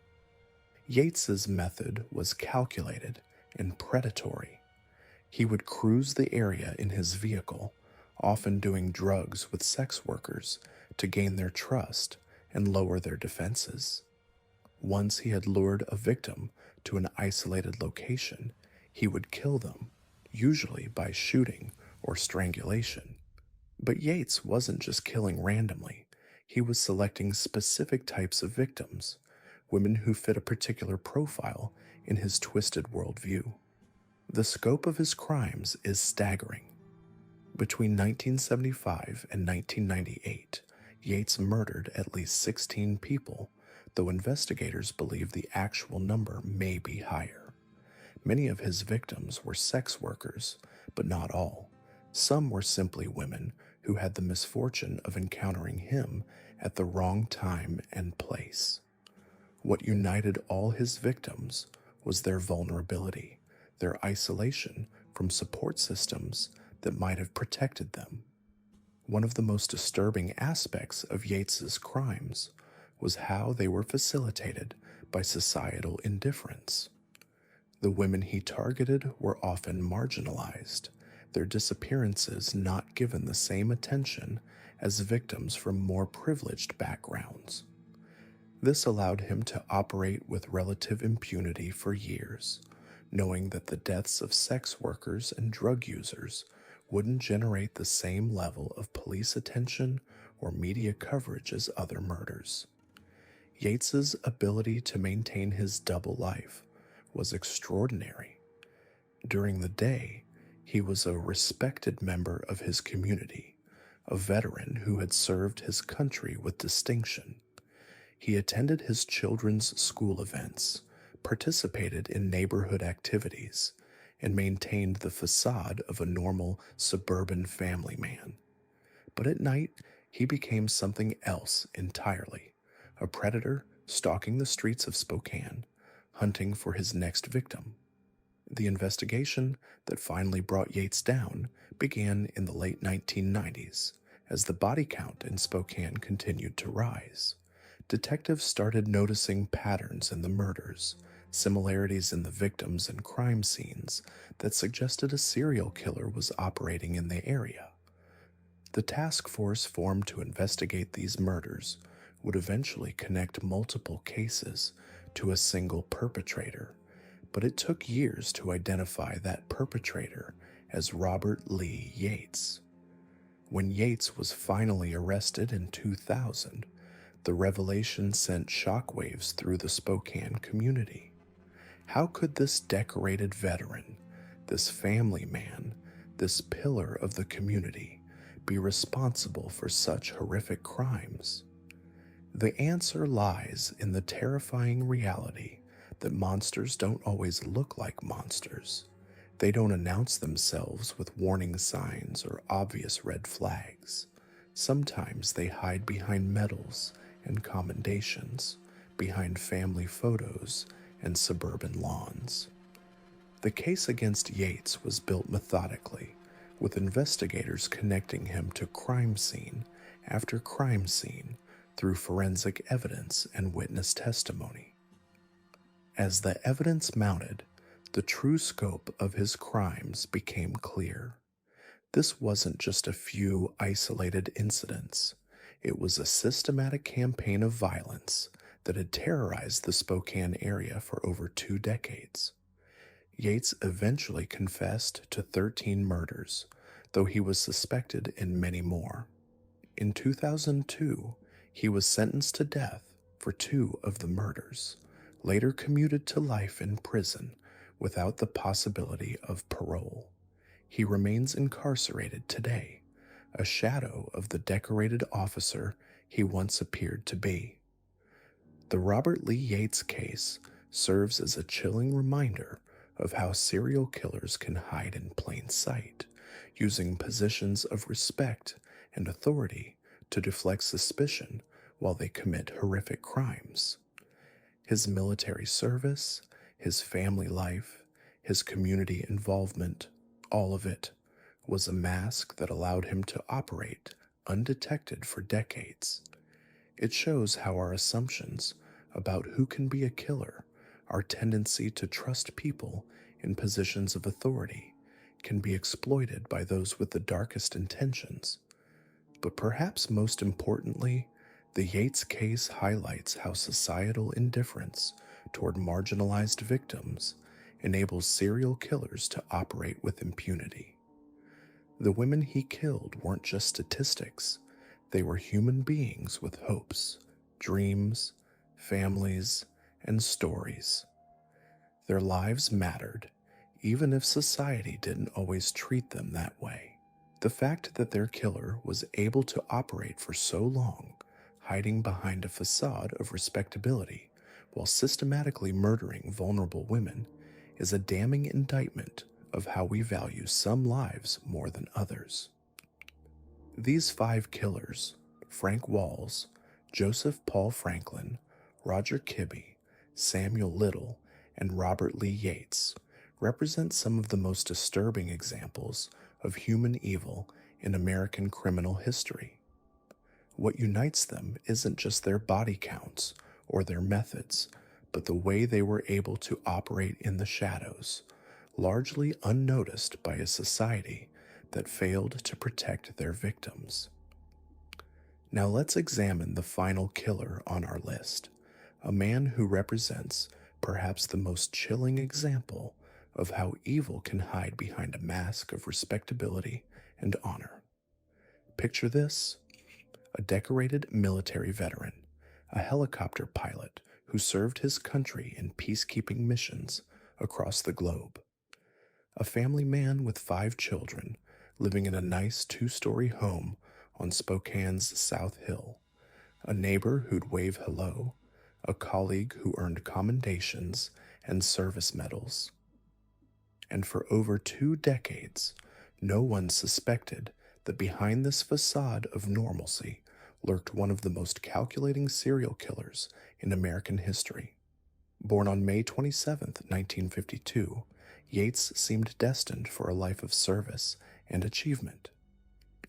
Yates's method was calculated and predatory. He would cruise the area in his vehicle, often doing drugs with sex workers to gain their trust and lower their defenses. Once he had lured a victim to an isolated location, he would kill them, usually by shooting or strangulation. But Yates wasn't just killing randomly. He was selecting specific types of victims, women who fit a particular profile in his twisted worldview. The scope of his crimes is staggering. Between 1975 and 1998, Yates murdered at least 16 people, though investigators believe the actual number may be higher. Many of his victims were sex workers, but not all. Some were simply women who had the misfortune of encountering him at the wrong time and place. What united all his victims was their vulnerability, their isolation from support systems that might have protected them. One of the most disturbing aspects of Yates's crimes was how they were facilitated by societal indifference. The women he targeted were often marginalized, their disappearances not given the same attention as victims from more privileged backgrounds. This allowed him to operate with relative impunity for years, knowing that the deaths of sex workers and drug users wouldn't generate the same level of police attention or media coverage as other murders. Yates's ability to maintain his double life was extraordinary. During the day, he was a respected member of his community, a veteran who had served his country with distinction. He attended his children's school events, participated in neighborhood activities, and maintained the facade of a normal suburban family man. But at night, he became something else entirely, a predator stalking the streets of Spokane, hunting for his next victim. The investigation that finally brought Yates down began in the late 1990s as the body count in Spokane continued to rise. Detectives started noticing patterns in the murders, similarities in the victims and crime scenes that suggested a serial killer was operating in the area. The task force formed to investigate these murders would eventually connect multiple cases to a single perpetrator, but it took years to identify that perpetrator as Robert Lee Yates. When Yates was finally arrested in 2000, the revelation sent shockwaves through the Spokane community. How could this decorated veteran, this family man, this pillar of the community, be responsible for such horrific crimes? The answer lies in the terrifying reality that monsters don't always look like monsters. They don't announce themselves with warning signs or obvious red flags. Sometimes they hide behind medals and commendations, behind family photos and suburban lawns. The case against Yates was built methodically, with investigators connecting him to crime scene after crime scene through forensic evidence and witness testimony. As the evidence mounted, the true scope of his crimes became clear. This wasn't just a few isolated incidents. It was a systematic campaign of violence that had terrorized the Spokane area for over 2 decades. Yates eventually confessed to 13 murders, though he was suspected in many more. In 2002, he was sentenced to death for 2 of the murders, later commuted to life in prison without the possibility of parole. He remains incarcerated today, a shadow of the decorated officer he once appeared to be. The Robert Lee Yates case serves as a chilling reminder of how serial killers can hide in plain sight, using positions of respect and authority to deflect suspicion while they commit horrific crimes. His military service, his family life, his community involvement, all of it was a mask that allowed him to operate undetected for decades. It shows how our assumptions about who can be a killer, our tendency to trust people in positions of authority, can be exploited by those with the darkest intentions. But perhaps most importantly, the Yates case highlights how societal indifference toward marginalized victims enables serial killers to operate with impunity. The women he killed weren't just statistics, they were human beings with hopes, dreams, families, and stories. Their lives mattered, even if society didn't always treat them that way. The fact that their killer was able to operate for so long, hiding behind a facade of respectability while systematically murdering vulnerable women, is a damning indictment of how we value some lives more than others. These 5 killers, Frank Walls, Joseph Paul Franklin, Roger Kibbe, Samuel Little, and Robert Lee Yates, represent some of the most disturbing examples of human evil in American criminal history. What unites them isn't just their body counts or their methods, but the way they were able to operate in the shadows, largely unnoticed by a society that failed to protect their victims. Now let's examine the final killer on our list, a man who represents perhaps the most chilling example of how evil can hide behind a mask of respectability and honor. Picture this: a decorated military veteran, a helicopter pilot who served his country in peacekeeping missions across the globe, a family man with 5 children living in a nice 2-story home on Spokane's South Hill, a neighbor who'd wave hello, a colleague who earned commendations and service medals. And for over 2 decades, no one suspected that behind this facade of normalcy lurked one of the most calculating serial killers in American history. Born on May 27, 1952, Yates seemed destined for a life of service and achievement.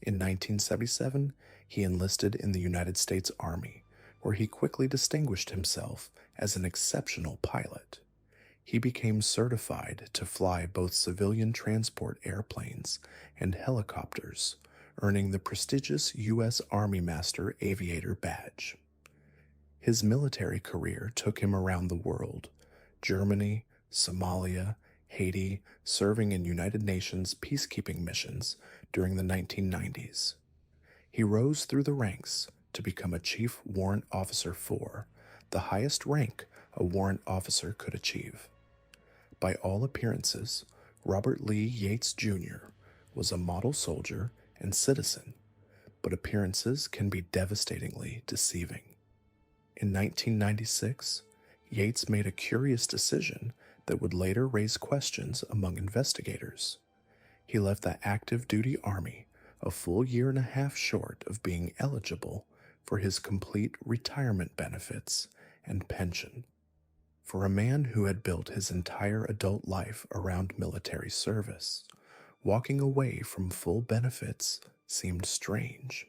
In 1977, he enlisted in the United States Army, where he quickly distinguished himself as an exceptional pilot. He became certified to fly both civilian transport airplanes and helicopters, earning the prestigious U.S. Army Master Aviator badge. His military career took him around the world: Germany, Somalia, Haiti, serving in United Nations peacekeeping missions during the 1990s. He rose through the ranks to become a Chief Warrant Officer 4, the highest rank a warrant officer could achieve. By all appearances, Robert Lee Yates Jr. was a model soldier and citizen, but appearances can be devastatingly deceiving. In 1996, Yates made a curious decision that would later raise questions among investigators. He left the active duty Army a full year and a half short of being eligible for his complete retirement benefits and pension. For a man who had built his entire adult life around military service, walking away from full benefits seemed strange.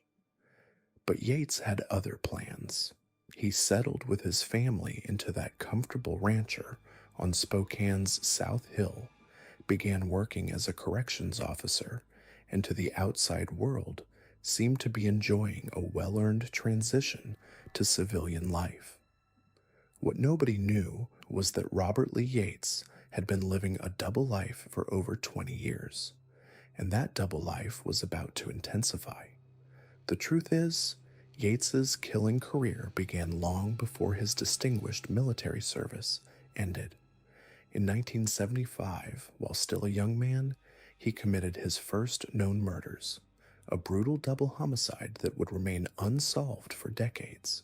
But Yates had other plans. He settled with his family into that comfortable rancher on Spokane's South Hill, began working as a corrections officer, and to the outside world seemed to be enjoying a well-earned transition to civilian life. What nobody knew was that Robert Lee Yates had been living a double life for over 20 years, and that double life was about to intensify. The truth is, Yates's killing career began long before his distinguished military service ended. In 1975, while still a young man, he committed his first known murders, a brutal double homicide that would remain unsolved for decades.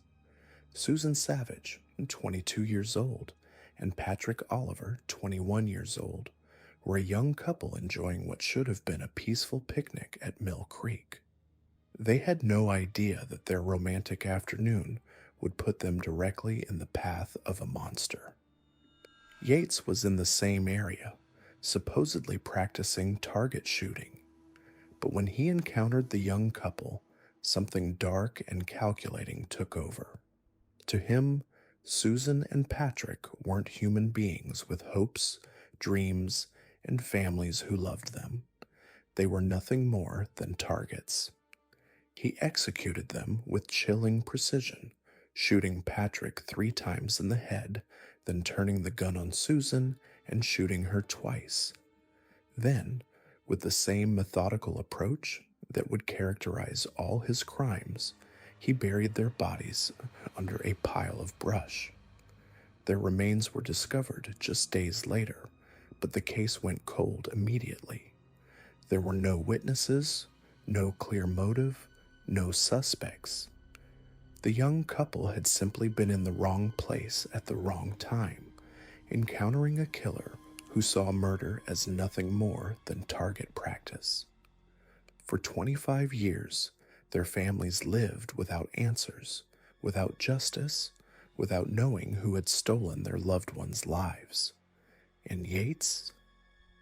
Susan Savage, 22 years old, and Patrick Oliver, 21 years old, were a young couple enjoying what should have been a peaceful picnic at Mill Creek. They had no idea that their romantic afternoon would put them directly in the path of a monster. Yates was in the same area, supposedly practicing target shooting. But when he encountered the young couple, something dark and calculating took over. To him, Susan and Patrick weren't human beings with hopes, dreams, and families who loved them. They were nothing more than targets. He executed them with chilling precision, shooting Patrick 3 times in the head, then turning the gun on Susan and shooting her twice. Then, with the same methodical approach that would characterize all his crimes, he buried their bodies under a pile of brush. Their remains were discovered just days later, but the case went cold immediately. There were no witnesses, no clear motive, no suspects. The young couple had simply been in the wrong place at the wrong time, encountering a killer who saw murder as nothing more than target practice. For 25 years, their families lived without answers, without justice, without knowing who had stolen their loved ones' lives. And Yates?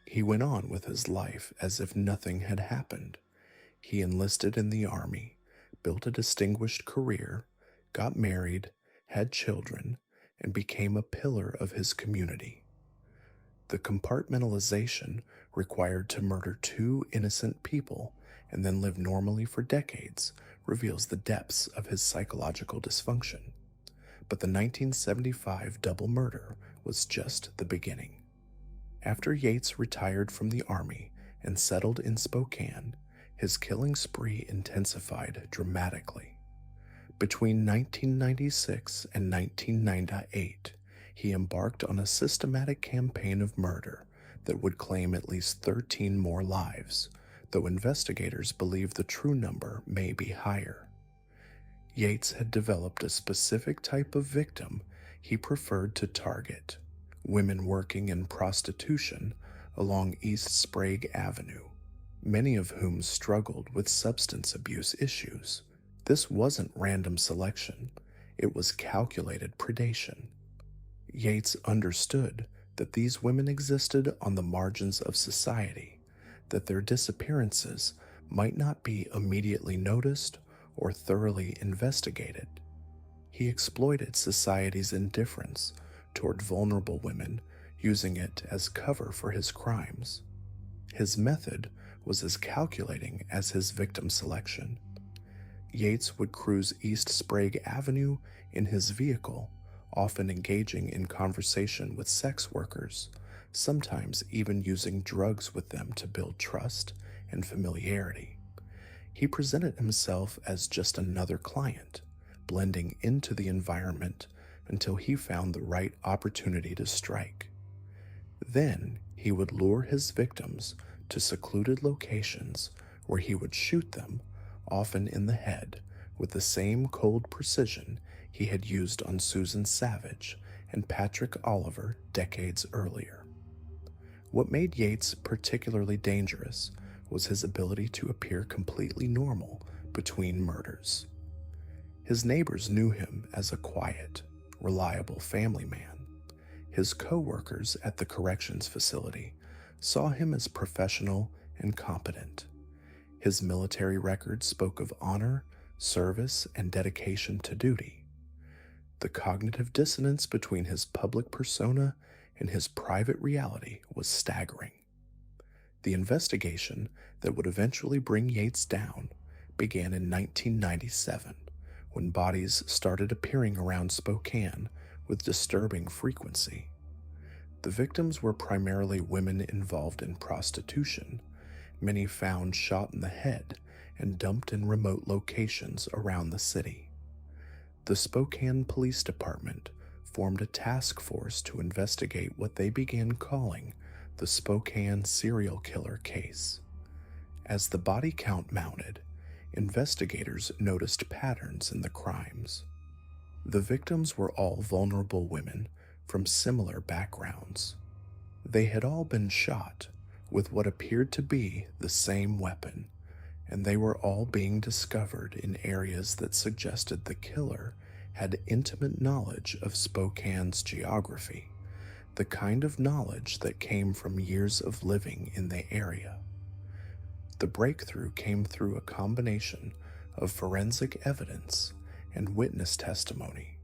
He went on with his life as if nothing had happened. He enlisted in the Army, built a distinguished career, got married, had children, and became a pillar of his community. The compartmentalization required to murder 2 innocent people and then live normally for decades reveals the depths of his psychological dysfunction. But the 1975 double murder was just the beginning. After Yates retired from the Army and settled in Spokane, his killing spree intensified dramatically. Between 1996 and 1998, he embarked on a systematic campaign of murder that would claim at least 13 more lives, though investigators believe the true number may be higher. Yates had developed a specific type of victim he preferred to target: women working in prostitution along East Sprague Avenue, many of whom struggled with substance abuse issues. This wasn't random selection, it was calculated predation. Yates understood that these women existed on the margins of society, that their disappearances might not be immediately noticed or thoroughly investigated. He exploited society's indifference toward vulnerable women, using it as cover for his crimes. His method was as calculating as his victim selection. Yates would cruise East Sprague Avenue in his vehicle, often engaging in conversation with sex workers, sometimes even using drugs with them to build trust and familiarity. He presented himself as just another client, blending into the environment until he found the right opportunity to strike. Then he would lure his victims to secluded locations where he would shoot them, often in the head, with the same cold precision he had used on Susan Savage and Patrick Oliver decades earlier. What made Yates particularly dangerous was his ability to appear completely normal between murders. His neighbors knew him as a quiet, reliable family man. His co-workers at the corrections facility saw him as professional and competent. His military record spoke of honor, service, and dedication to duty. The cognitive dissonance between his public persona and his private reality was staggering. The investigation that would eventually bring Yates down began in 1997, when bodies started appearing around Spokane with disturbing frequency. The victims were primarily women involved in prostitution, many found shot in the head and dumped in remote locations around the city. The Spokane Police Department formed a task force to investigate what they began calling the Spokane serial killer case. As the body count mounted, investigators noticed patterns in the crimes. The victims were all vulnerable women from similar backgrounds. They had all been shot with what appeared to be the same weapon, and they were all being discovered in areas that suggested the killer had intimate knowledge of Spokane's geography, the kind of knowledge that came from years of living in the area. The breakthrough came through a combination of forensic evidence and witness testimony.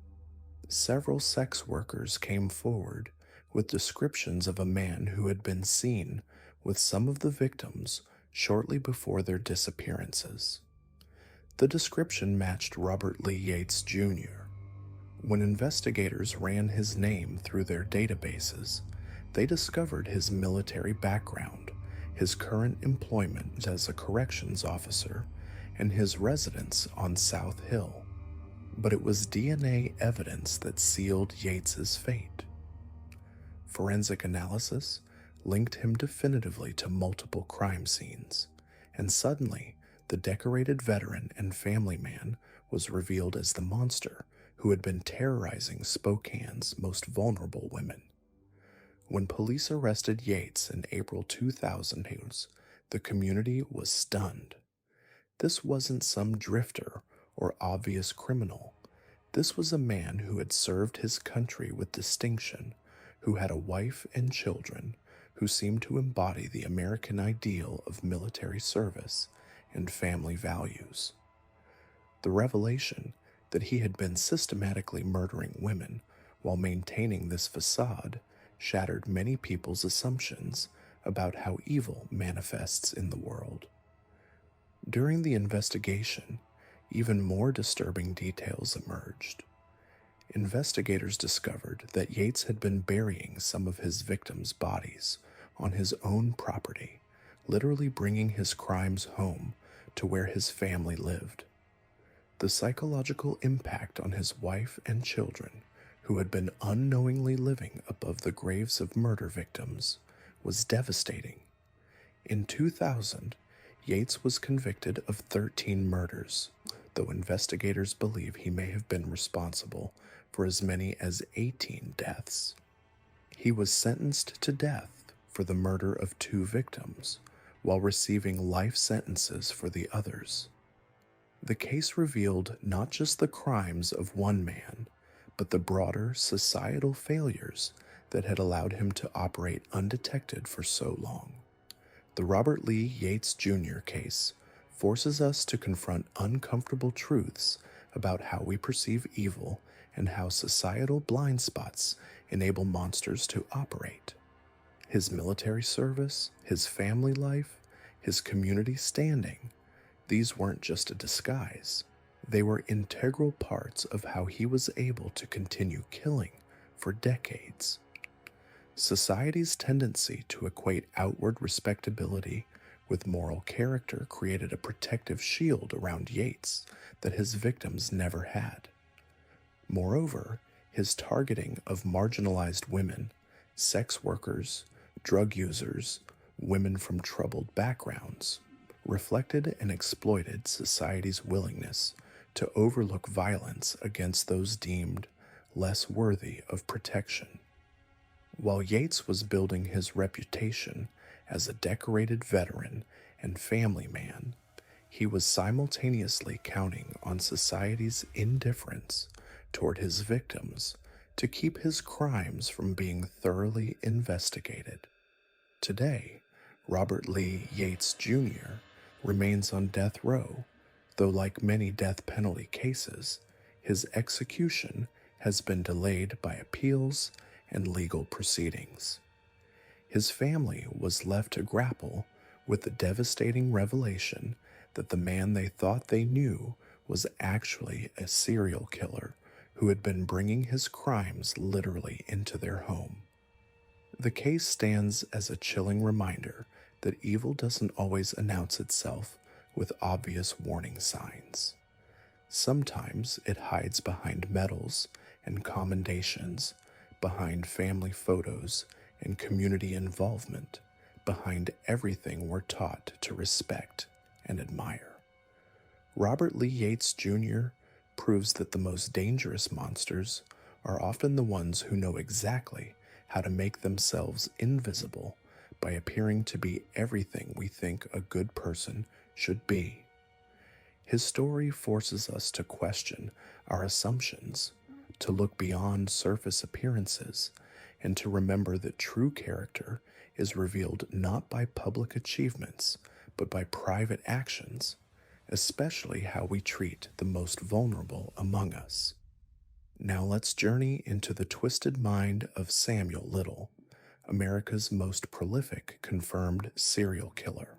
Several sex workers came forward with descriptions of a man who had been seen with some of the victims shortly before their disappearances. The description matched Robert Lee Yates Jr. When investigators ran his name through their databases, they discovered his military background, his current employment as a corrections officer, and his residence on South Hill. But it was DNA evidence that sealed Yates's fate. Forensic analysis linked him definitively to multiple crime scenes, and suddenly the decorated veteran and family man was revealed as the monster who had been terrorizing Spokane's most vulnerable women. When police arrested Yates in April 2000, the community was stunned. This wasn't some drifter or obvious criminal. This was a man who had served his country with distinction, who had a wife and children, who seemed to embody the American ideal of military service and family values. The revelation that he had been systematically murdering women while maintaining this facade shattered many people's assumptions about how evil manifests in the world. During the investigation, even more disturbing details emerged. Investigators discovered that Yates had been burying some of his victims' bodies on his own property, literally bringing his crimes home to where his family lived. The psychological impact on his wife and children, who had been unknowingly living above the graves of murder victims, was devastating. In 2000, Yates was convicted of 13 murders, though investigators believe he may have been responsible for as many as 18 deaths. He was sentenced to death for the murder of 2 victims, while receiving life sentences for the others. The case revealed not just the crimes of one man, but the broader societal failures that had allowed him to operate undetected for so long. The Robert Lee Yates Jr. case forces us to confront uncomfortable truths about how we perceive evil and how societal blind spots enable monsters to operate. His military service, his family life, his community standing, these weren't just a disguise. They were integral parts of how he was able to continue killing for decades. Society's tendency to equate outward respectability with moral character created a protective shield around Yates that his victims never had. Moreover, his targeting of marginalized women, sex workers, drug users, women from troubled backgrounds, reflected and exploited society's willingness to overlook violence against those deemed less worthy of protection. While Yates was building his reputation as a decorated veteran and family man, he was simultaneously counting on society's indifference toward his victims to keep his crimes from being thoroughly investigated. Today, Robert Lee Yates Jr. remains on death row, though like many death penalty cases, his execution has been delayed by appeals and legal proceedings. His family was left to grapple with the devastating revelation that the man they thought they knew was actually a serial killer who had been bringing his crimes literally into their home. The case stands as a chilling reminder that evil doesn't always announce itself with obvious warning signs. Sometimes it hides behind medals and commendations, behind family photos and community involvement, behind everything we're taught to respect and admire. Robert Lee Yates Jr. proves that the most dangerous monsters are often the ones who know exactly how to make themselves invisible by appearing to be everything we think a good person should be. His story forces us to question our assumptions, to look beyond surface appearances, and to remember that true character is revealed not by public achievements, but by private actions, especially how we treat the most vulnerable among us. Now let's journey into the twisted mind of Samuel Little, America's most prolific confirmed serial killer.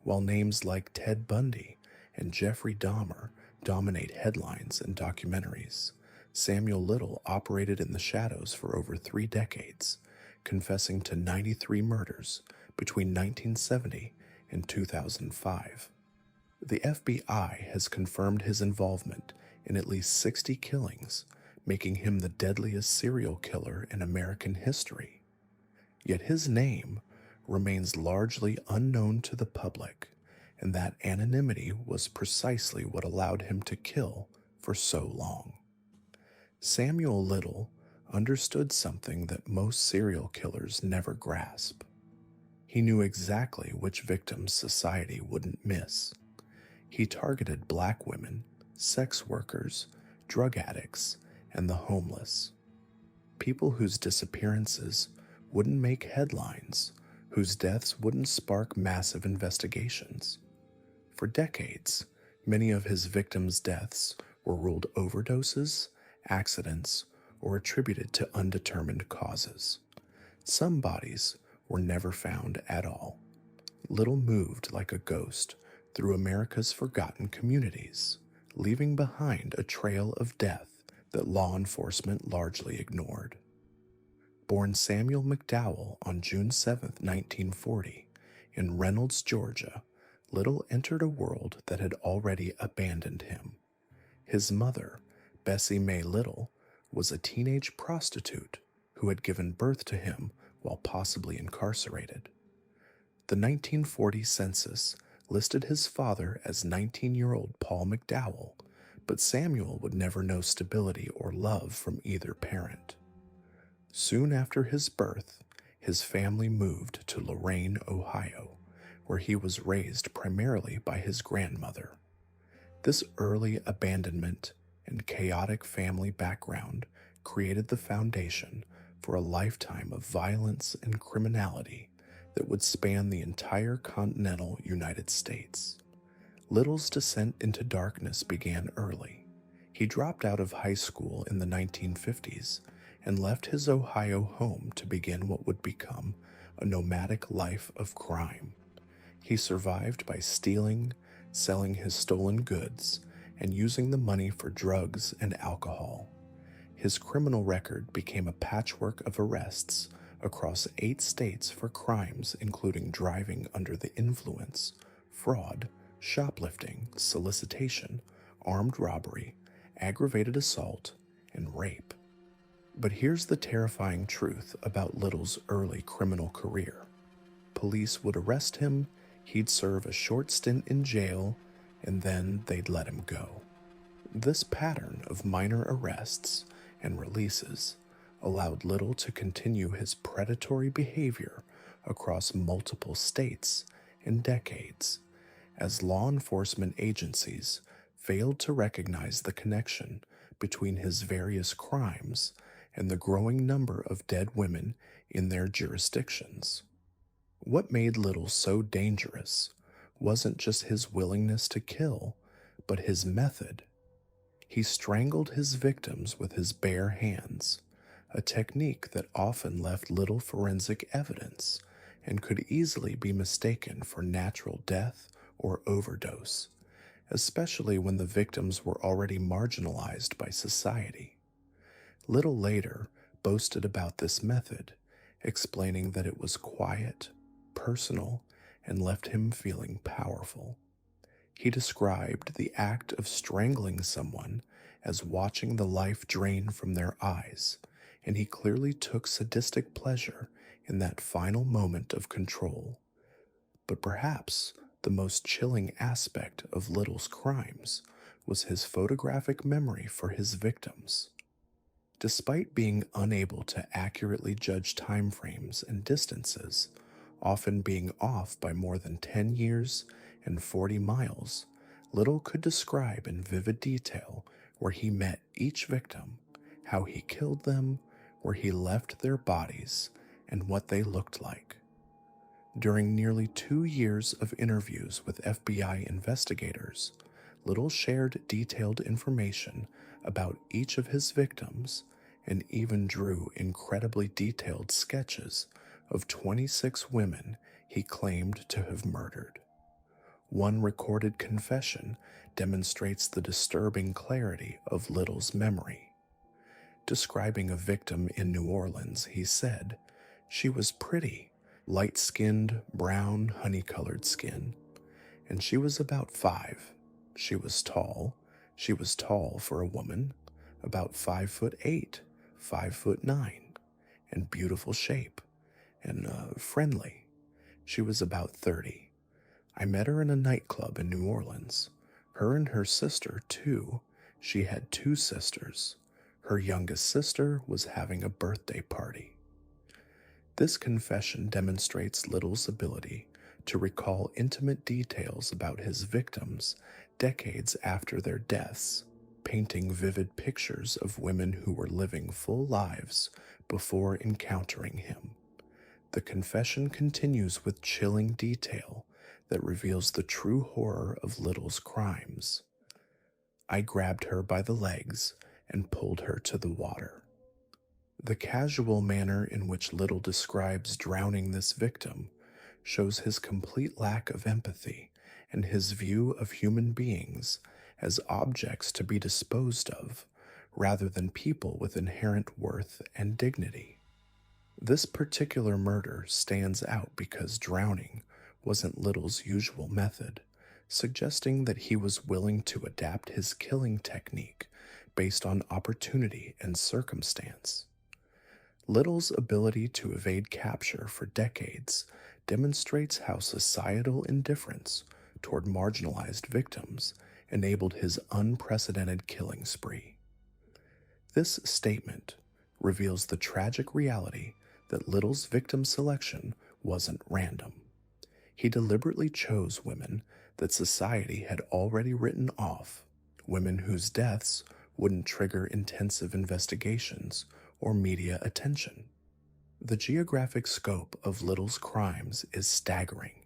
While names like Ted Bundy and Jeffrey Dahmer dominate headlines and documentaries, Samuel Little operated in the shadows for over 3 decades, confessing to 93 murders between 1970 and 2005. The FBI has confirmed his involvement in at least 60 killings, making him the deadliest serial killer in American history. Yet his name remains largely unknown to the public, and that anonymity was precisely what allowed him to kill for so long. Samuel Little understood something that most serial killers never grasp. He knew exactly which victims society wouldn't miss. He targeted black women, sex workers, drug addicts, and the homeless. People whose disappearances wouldn't make headlines, whose deaths wouldn't spark massive investigations. For decades, many of his victims' deaths were ruled overdoses, accidents, or attributed to undetermined causes. Some bodies were never found at all. Little moved like a ghost through America's forgotten communities, leaving behind a trail of death that law enforcement largely ignored. Born Samuel McDowell on June 7, 1940, in Reynolds, Georgia, Little entered a world that had already abandoned him. His mother, Bessie Mae Little, was a teenage prostitute who had given birth to him while possibly incarcerated. The 1940 census listed his father as 19-year-old Paul McDowell, but Samuel would never know stability or love from either parent. Soon after his birth, his family moved to Lorain, Ohio, where he was raised primarily by his grandmother. This early abandonment and chaotic family background created the foundation for a lifetime of violence and criminality that would span the entire continental United States. Little's descent into darkness began early. He dropped out of high school in the 1950s and left his Ohio home to begin what would become a nomadic life of crime. He survived by stealing, selling his stolen goods, and using the money for drugs and alcohol. His criminal record became a patchwork of arrests across 8 states for crimes including driving under the influence, fraud, shoplifting, solicitation, armed robbery, aggravated assault, and rape. But here's the terrifying truth about Little's early criminal career. Police would arrest him, he'd serve a short stint in jail, and then they'd let him go. This pattern of minor arrests and releases allowed Little to continue his predatory behavior across multiple states and decades, as law enforcement agencies failed to recognize the connection between his various crimes and the growing number of dead women in their jurisdictions. What made Little so dangerous wasn't just his willingness to kill, but his method. He strangled his victims with his bare hands, a technique that often left little forensic evidence and could easily be mistaken for natural death or overdose, especially when the victims were already marginalized by society. Little later boasted about this method, explaining that it was quiet, personal, and left him feeling powerful. He described the act of strangling someone as watching the life drain from their eyes, and he clearly took sadistic pleasure in that final moment of control. But perhaps the most chilling aspect of Little's crimes was his photographic memory for his victims. Despite being unable to accurately judge timeframes and distances, often being off by more than 10 years and 40 miles, Little could describe in vivid detail where he met each victim, how he killed them, where he left their bodies, and what they looked like. During nearly 2 years of interviews with FBI investigators, Little shared detailed information about each of his victims and even drew incredibly detailed sketches of 26 women he claimed to have murdered. One recorded confession demonstrates the disturbing clarity of Little's memory. Describing a victim in New Orleans, he said, "She was pretty, light-skinned, brown, honey-colored skin, and she was about 5. She was tall. She was tall for a woman, about 5'8", 5'9", and beautiful shape, and friendly. She was about 30. I met her in a nightclub in New Orleans. Her and her sister, too. She had 2 sisters. Her youngest sister was having a birthday party." This confession demonstrates Little's ability to recall intimate details about his victims decades after their deaths, painting vivid pictures of women who were living full lives before encountering him. The confession continues with chilling detail that reveals the true horror of Little's crimes. "I grabbed her by the legs and pulled her to the water." The casual manner in which Little describes drowning this victim shows his complete lack of empathy and his view of human beings as objects to be disposed of rather than people with inherent worth and dignity. This particular murder stands out because drowning wasn't Little's usual method, suggesting that he was willing to adapt his killing technique based on opportunity and circumstance. Little's ability to evade capture for decades demonstrates how societal indifference toward marginalized victims enabled his unprecedented killing spree. This statement reveals the tragic reality that Little's victim selection wasn't random. He deliberately chose women that society had already written off, women whose deaths wouldn't trigger intensive investigations or media attention. The geographic scope of Little's crimes is staggering.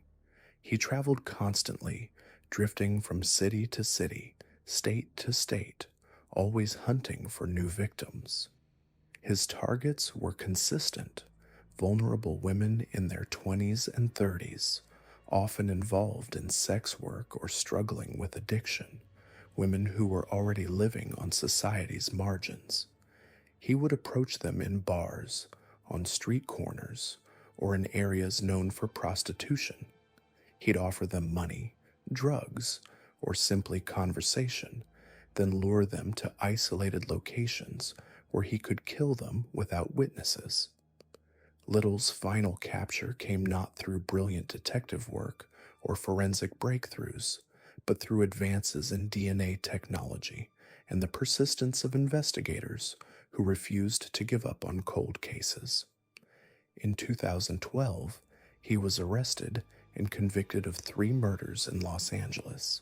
He traveled constantly, drifting from city to city, state to state, always hunting for new victims. His targets were consistent: vulnerable women in their 20s and 30s, often involved in sex work or struggling with addiction, women who were already living on society's margins. He would approach them in bars, on street corners, or in areas known for prostitution. He'd offer them money, drugs, or simply conversation, then lure them to isolated locations where he could kill them without witnesses. Little's final capture came not through brilliant detective work or forensic breakthroughs, but through advances in DNA technology and the persistence of investigators who refused to give up on cold cases. In 2012, he was arrested and convicted of 3 murders in Los Angeles.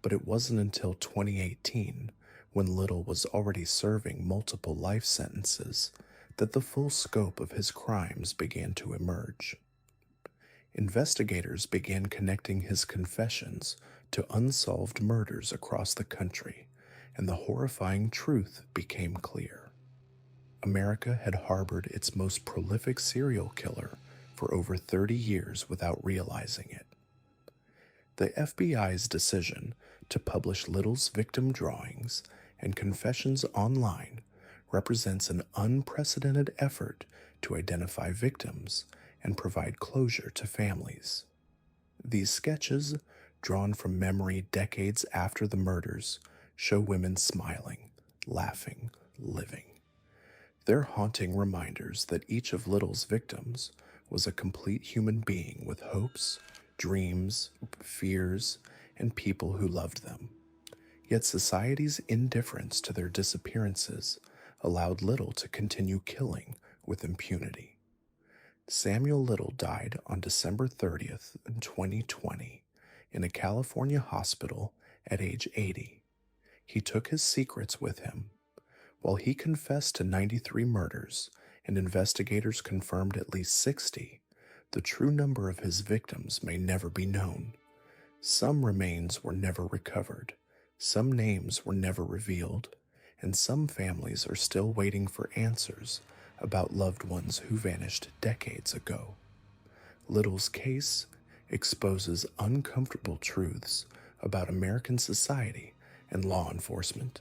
But it wasn't until 2018, when Little was already serving multiple life sentences, that the full scope of his crimes began to emerge. Investigators began connecting his confessions to unsolved murders across the country, and the horrifying truth became clear. America had harbored its most prolific serial killer for over 30 years without realizing it. The FBI's decision to publish Little's victim drawings and confessions online represents an unprecedented effort to identify victims and provide closure to families. These sketches, drawn from memory decades after the murders, show women smiling, laughing, living. They're haunting reminders that each of Little's victims was a complete human being with hopes, dreams, fears, and people who loved them. Yet society's indifference to their disappearances allowed Little to continue killing with impunity. Samuel Little died on December 30th, 2020, in a California hospital at age 80. He took his secrets with him. While he confessed to 93 murders and investigators confirmed at least 60, the true number of his victims may never be known. Some remains were never recovered, some names were never revealed, and some families are still waiting for answers about loved ones who vanished decades ago. Little's case exposes uncomfortable truths about American society and law enforcement.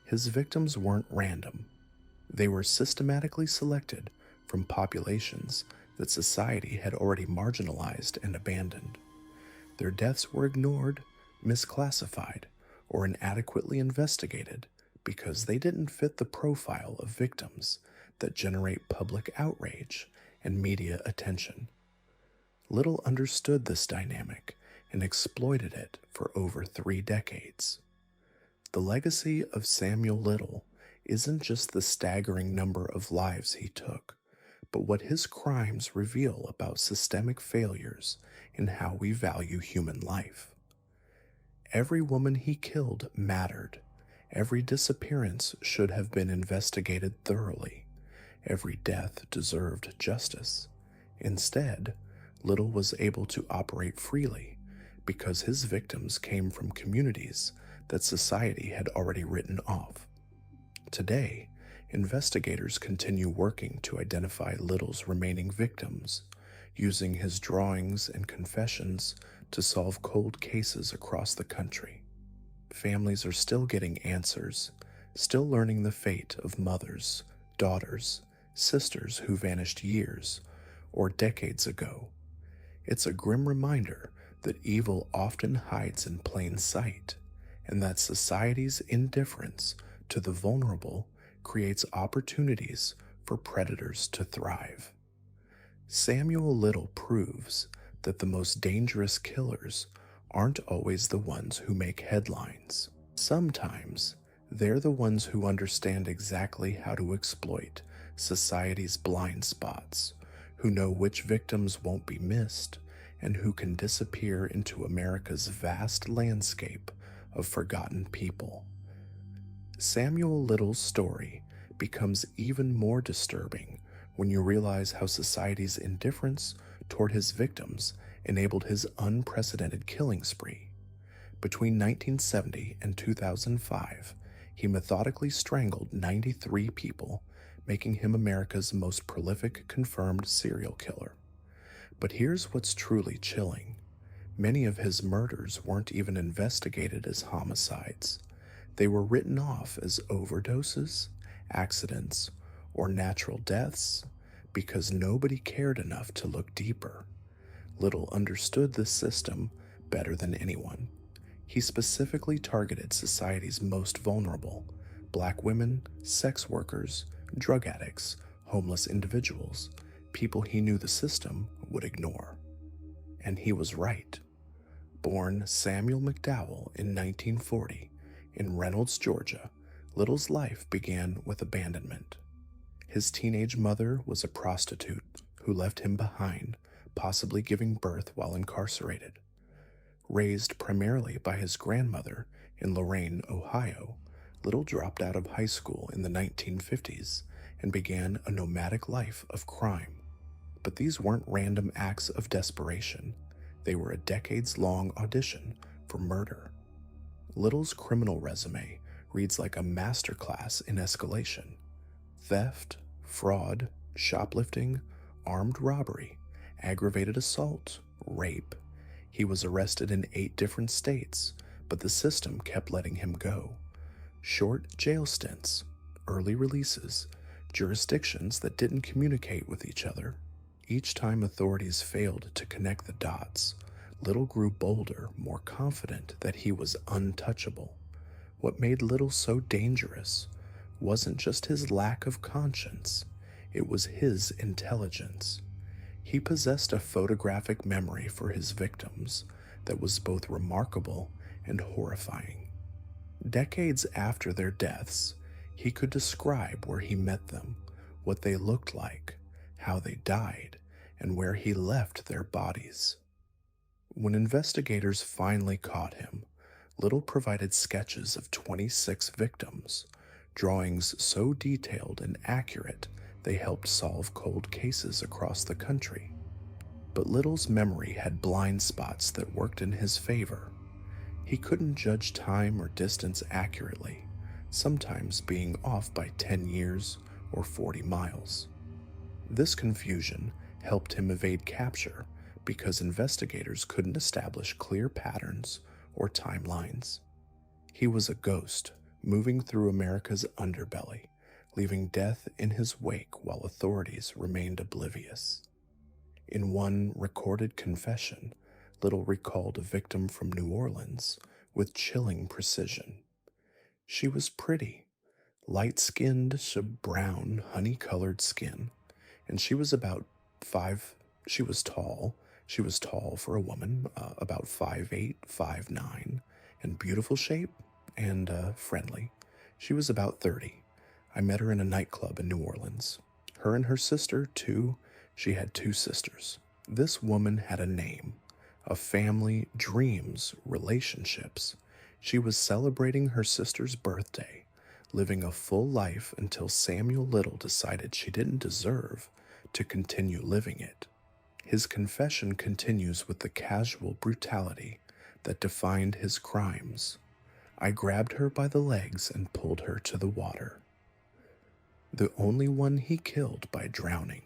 His victims weren't random. They were systematically selected from populations that society had already marginalized and abandoned. Their deaths were ignored, misclassified, or inadequately investigated because they didn't fit the profile of victims that generate public outrage and media attention. Little understood this dynamic and exploited it for over 3 decades. The legacy of Samuel Little isn't just the staggering number of lives he took, but what his crimes reveal about systemic failures in how we value human life. Every woman he killed mattered. Every disappearance should have been investigated thoroughly. Every death deserved justice. Instead, Little was able to operate freely because his victims came from communities that society had already written off. Today, investigators continue working to identify Little's remaining victims, using his drawings and confessions to solve cold cases across the country. Families are still getting answers, still learning the fate of mothers, daughters, sisters who vanished years or decades ago. It's a grim reminder that evil often hides in plain sight, and that society's indifference to the vulnerable creates opportunities for predators to thrive. Samuel Little proves that the most dangerous killers aren't always the ones who make headlines. Sometimes, they're the ones who understand exactly how to exploit society's blind spots, who know which victims won't be missed, and who can disappear into America's vast landscape of forgotten people. Samuel Little's story becomes even more disturbing when you realize how society's indifference toward his victims enabled his unprecedented killing spree. Between 1970 and 2005, he methodically strangled 93 people, making him America's most prolific confirmed serial killer. But here's what's truly chilling. Many of his murders weren't even investigated as homicides. They were written off as overdoses, accidents, or natural deaths because nobody cared enough to look deeper. Little understood this system better than anyone. He specifically targeted society's most vulnerable: black women, sex workers, drug addicts, homeless individuals, people he knew the system would ignore. And he was right. Born Samuel McDowell in 1940 in Reynolds, Georgia, Little's life began with abandonment. His teenage mother was a prostitute who left him behind, possibly giving birth while incarcerated. Raised primarily by his grandmother in Lorain, Ohio, Little dropped out of high school in the 1950s and began a nomadic life of crime. But these weren't random acts of desperation. They were a decades-long audition for murder. Little's criminal resume reads like a masterclass in escalation. Theft, fraud, shoplifting, armed robbery, aggravated assault, rape. He was arrested in 8 different states, but the system kept letting him go. Short jail stints, early releases, jurisdictions that didn't communicate with each other. Each time authorities failed to connect the dots, Little grew bolder, more confident that he was untouchable. What made Little so dangerous wasn't just his lack of conscience, it was his intelligence. He possessed a photographic memory for his victims that was both remarkable and horrifying. Decades after their deaths, he could describe where he met them, what they looked like, how they died, and where he left their bodies. When investigators finally caught him, Little provided sketches of 26 victims, drawings so detailed and accurate they helped solve cold cases across the country. But Little's memory had blind spots that worked in his favor. He couldn't judge time or distance accurately, sometimes being off by 10 years or 40 miles. This confusion helped him evade capture because investigators couldn't establish clear patterns or timelines. He was a ghost moving through America's underbelly, leaving death in his wake while authorities remained oblivious. In one recorded confession, Little recalled a victim from New Orleans with chilling precision. She was pretty, light-skinned to brown, honey-colored skin, and she was about 5. She was tall. She was tall for a woman, about 5'8", 5'9", and beautiful shape and friendly. She was about 30. I met her in a nightclub in New Orleans. Her and her sister, too. She had 2 sisters. This woman had a name, a family, dreams, relationships. She was celebrating her sister's birthday, living a full life until Samuel Little decided she didn't deserve to continue living it. His confession continues with the casual brutality that defined his crimes. I grabbed her by the legs and pulled her to the water. The only one he killed by drowning,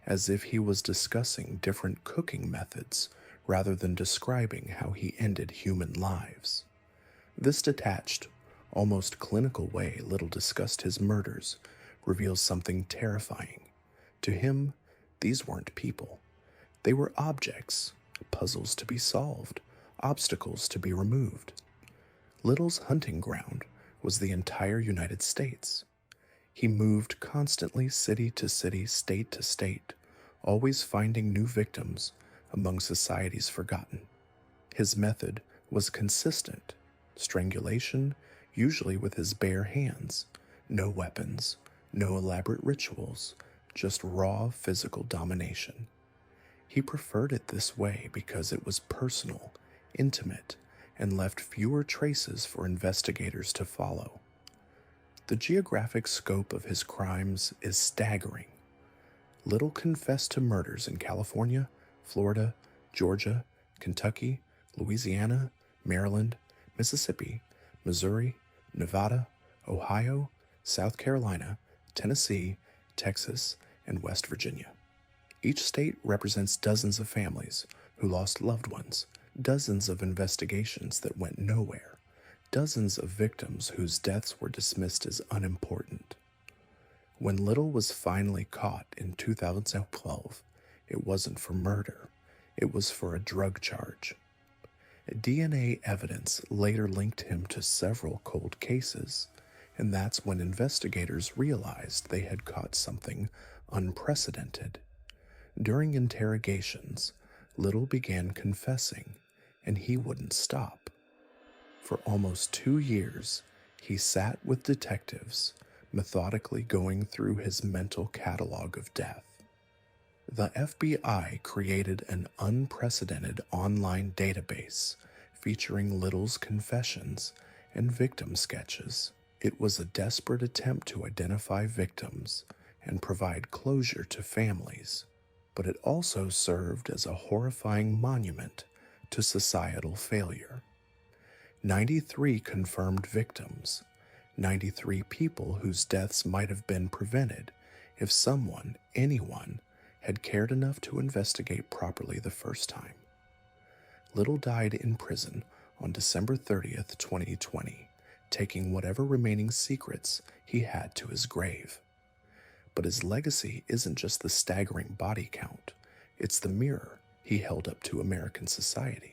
as if he was discussing different cooking methods rather than describing how he ended human lives. This detached, almost clinical way Little discussed his murders reveals something terrifying. To him, these weren't people. They were objects, puzzles to be solved, obstacles to be removed. Little's hunting ground was the entire United States. He moved constantly city to city, state to state, always finding new victims among society's forgotten. His method was consistent: strangulation, usually with his bare hands, no weapons, no elaborate rituals, just raw physical domination. He preferred it this way because it was personal, intimate, and left fewer traces for investigators to follow. The geographic scope of his crimes is staggering. Little confessed to murders in California, Florida, Georgia, Kentucky, Louisiana, Maryland, Mississippi, Missouri, Nevada, Ohio, South Carolina, Tennessee, Texas, and West Virginia. Each state represents dozens of families who lost loved ones, dozens of investigations that went nowhere, dozens of victims whose deaths were dismissed as unimportant. When Little was finally caught in 2012, it wasn't for murder, it was for a drug charge. DNA evidence later linked him to several cold cases, and that's when investigators realized they had caught something unprecedented. During interrogations, Little began confessing, and he wouldn't stop. For almost 2 years, He sat with detectives, methodically going through his mental catalog of death. The FBI created an unprecedented online database featuring Little's confessions and victim sketches. It was a desperate attempt to identify victims and provide closure to families, but it also served as a horrifying monument to societal failure. 93 confirmed victims, 93 people whose deaths might have been prevented if someone, anyone, had cared enough to investigate properly the first time. Little died in prison on December 30th, 2020, taking whatever remaining secrets he had to his grave. But his legacy isn't just the staggering body count, it's the mirror he held up to American society.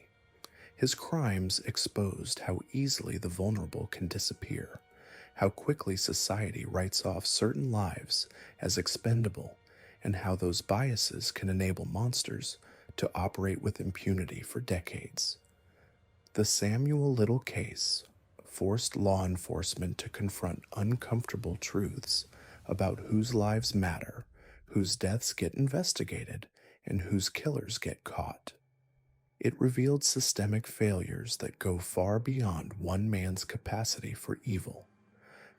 His crimes exposed how easily the vulnerable can disappear, how quickly society writes off certain lives as expendable, and how those biases can enable monsters to operate with impunity for decades. The Samuel Little case forced law enforcement to confront uncomfortable truths about whose lives matter, whose deaths get investigated, and whose killers get caught. It revealed systemic failures that go far beyond one man's capacity for evil.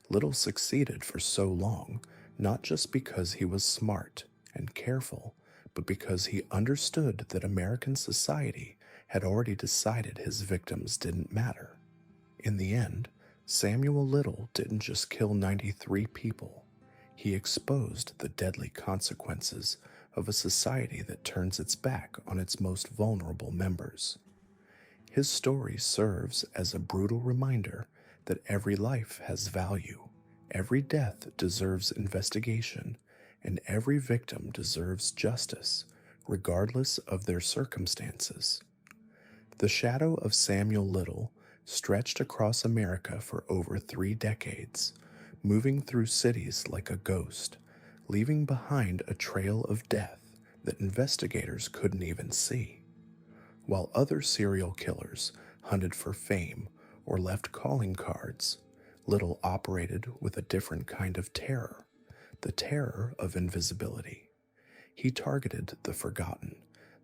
Little succeeded for so long, not just because he was smart and careful, but because he understood that American society had already decided his victims didn't matter. In the end, Samuel Little didn't just kill 93 people. He exposed the deadly consequences of a society that turns its back on its most vulnerable members. His story serves as a brutal reminder that every life has value, every death deserves investigation, and every victim deserves justice, regardless of their circumstances. The shadow of Samuel Little stretched across America for over 3 decades, moving through cities like a ghost, leaving behind a trail of death that investigators couldn't even see. While other serial killers hunted for fame or left calling cards, Little operated with a different kind of terror, the terror of invisibility. He targeted the forgotten,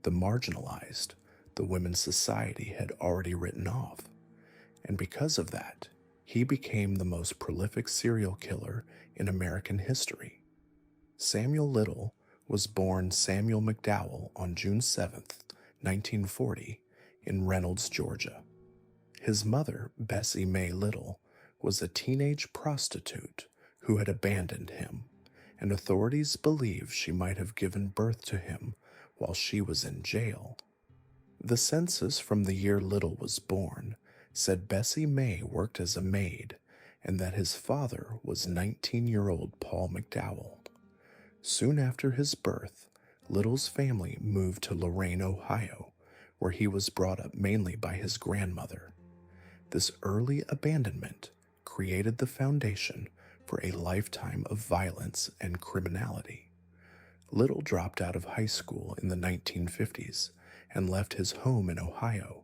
the marginalized, the women society had already written off. And because of that, he became the most prolific serial killer in American history. Samuel Little was born Samuel McDowell on June 7th, 1940, in Reynolds, Georgia. His mother, Bessie Mae Little, was a teenage prostitute who had abandoned him, and authorities believe she might have given birth to him while she was in jail. The census from the year Little was born said Bessie Mae worked as a maid and that his father was 19-year-old Paul McDowell. Soon after his birth, Little's family moved to Lorain, Ohio, where he was brought up mainly by his grandmother. This early abandonment created the foundation for a lifetime of violence and criminality. Little dropped out of high school in the 1950s and left his home in Ohio,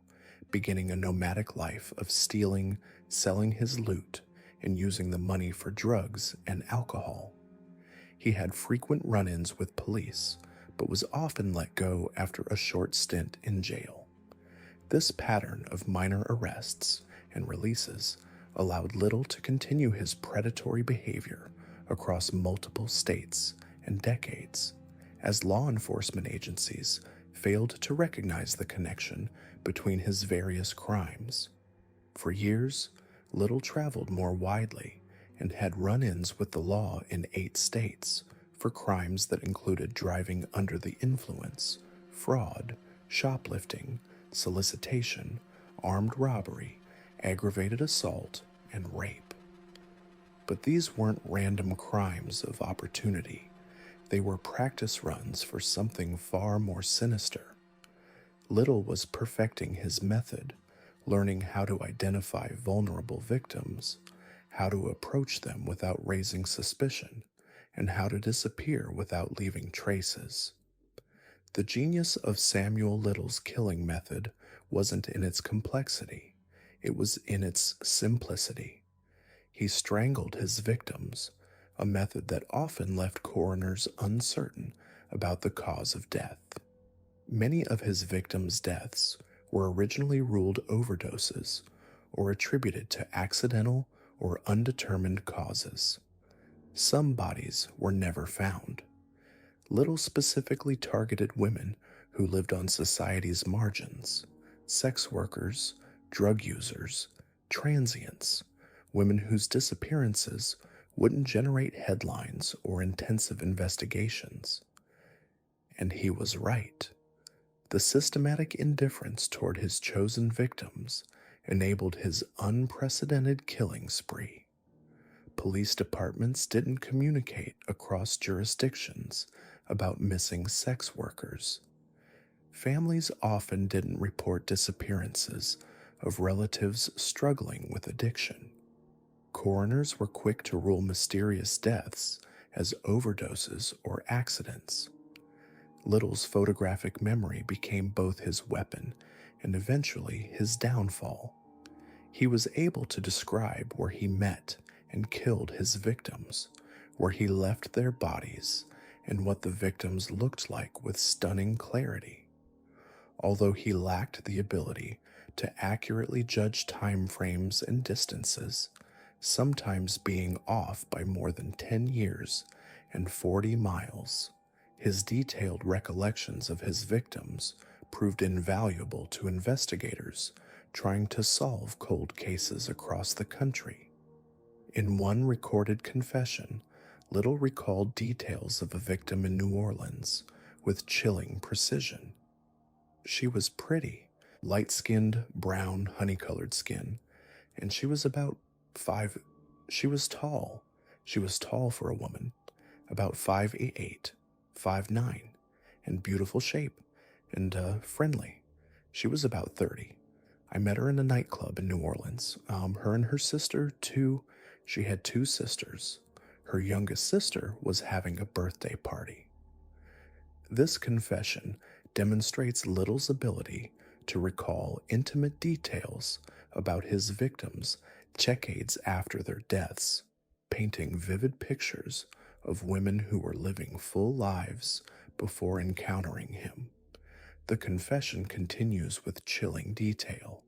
beginning a nomadic life of stealing, selling his loot, and using the money for drugs and alcohol. He had frequent run-ins with police, but was often let go after a short stint in jail. This pattern of minor arrests and releases allowed Little to continue his predatory behavior across multiple states and decades, as law enforcement agencies failed to recognize the connection between his various crimes. For years, Little traveled more widely and had run-ins with the law in 8 states for crimes that included driving under the influence, fraud, shoplifting, solicitation, armed robbery, aggravated assault, and rape. But these weren't random crimes of opportunity. They were practice runs for something far more sinister. Little was perfecting his method, learning how to identify vulnerable victims, how to approach them without raising suspicion, and how to disappear without leaving traces. The genius of Samuel Little's killing method wasn't in its complexity, it was in its simplicity. He strangled his victims, a method that often left coroners uncertain about the cause of death. Many of his victims' deaths were originally ruled overdoses or attributed to accidental or undetermined causes. Some bodies were never found. Little specifically targeted women who lived on society's margins, sex workers, drug users, transients, women whose disappearances wouldn't generate headlines or intensive investigations. And he was right. The systematic indifference toward his chosen victims enabled his unprecedented killing spree. Police departments didn't communicate across jurisdictions about missing sex workers. Families often didn't report disappearances of relatives struggling with addiction. Coroners were quick to rule mysterious deaths as overdoses or accidents. Little's photographic memory became both his weapon and eventually his downfall. He was able to describe where he met and killed his victims, where he left their bodies, and what the victims looked like with stunning clarity. Although he lacked the ability to accurately judge time frames and distances, sometimes being off by more than 10 years and 40 miles, his detailed recollections of his victims proved invaluable to investigators trying to solve cold cases across the country. In one recorded confession, Little recalled details of a victim in New Orleans with chilling precision. She was pretty, light-skinned, brown, honey-colored skin, and she was about 5. She was tall. She was tall for a woman, about 5'8", 5'9", and beautiful shape, and friendly. She was about 30. I met her in a nightclub in New Orleans. Her and her sister, too. She had two sisters. Her youngest sister was having a birthday party. This confession demonstrates Little's ability to recall intimate details about his victims decades after their deaths, painting vivid pictures of women who were living full lives before encountering him. The confession continues with chilling detail.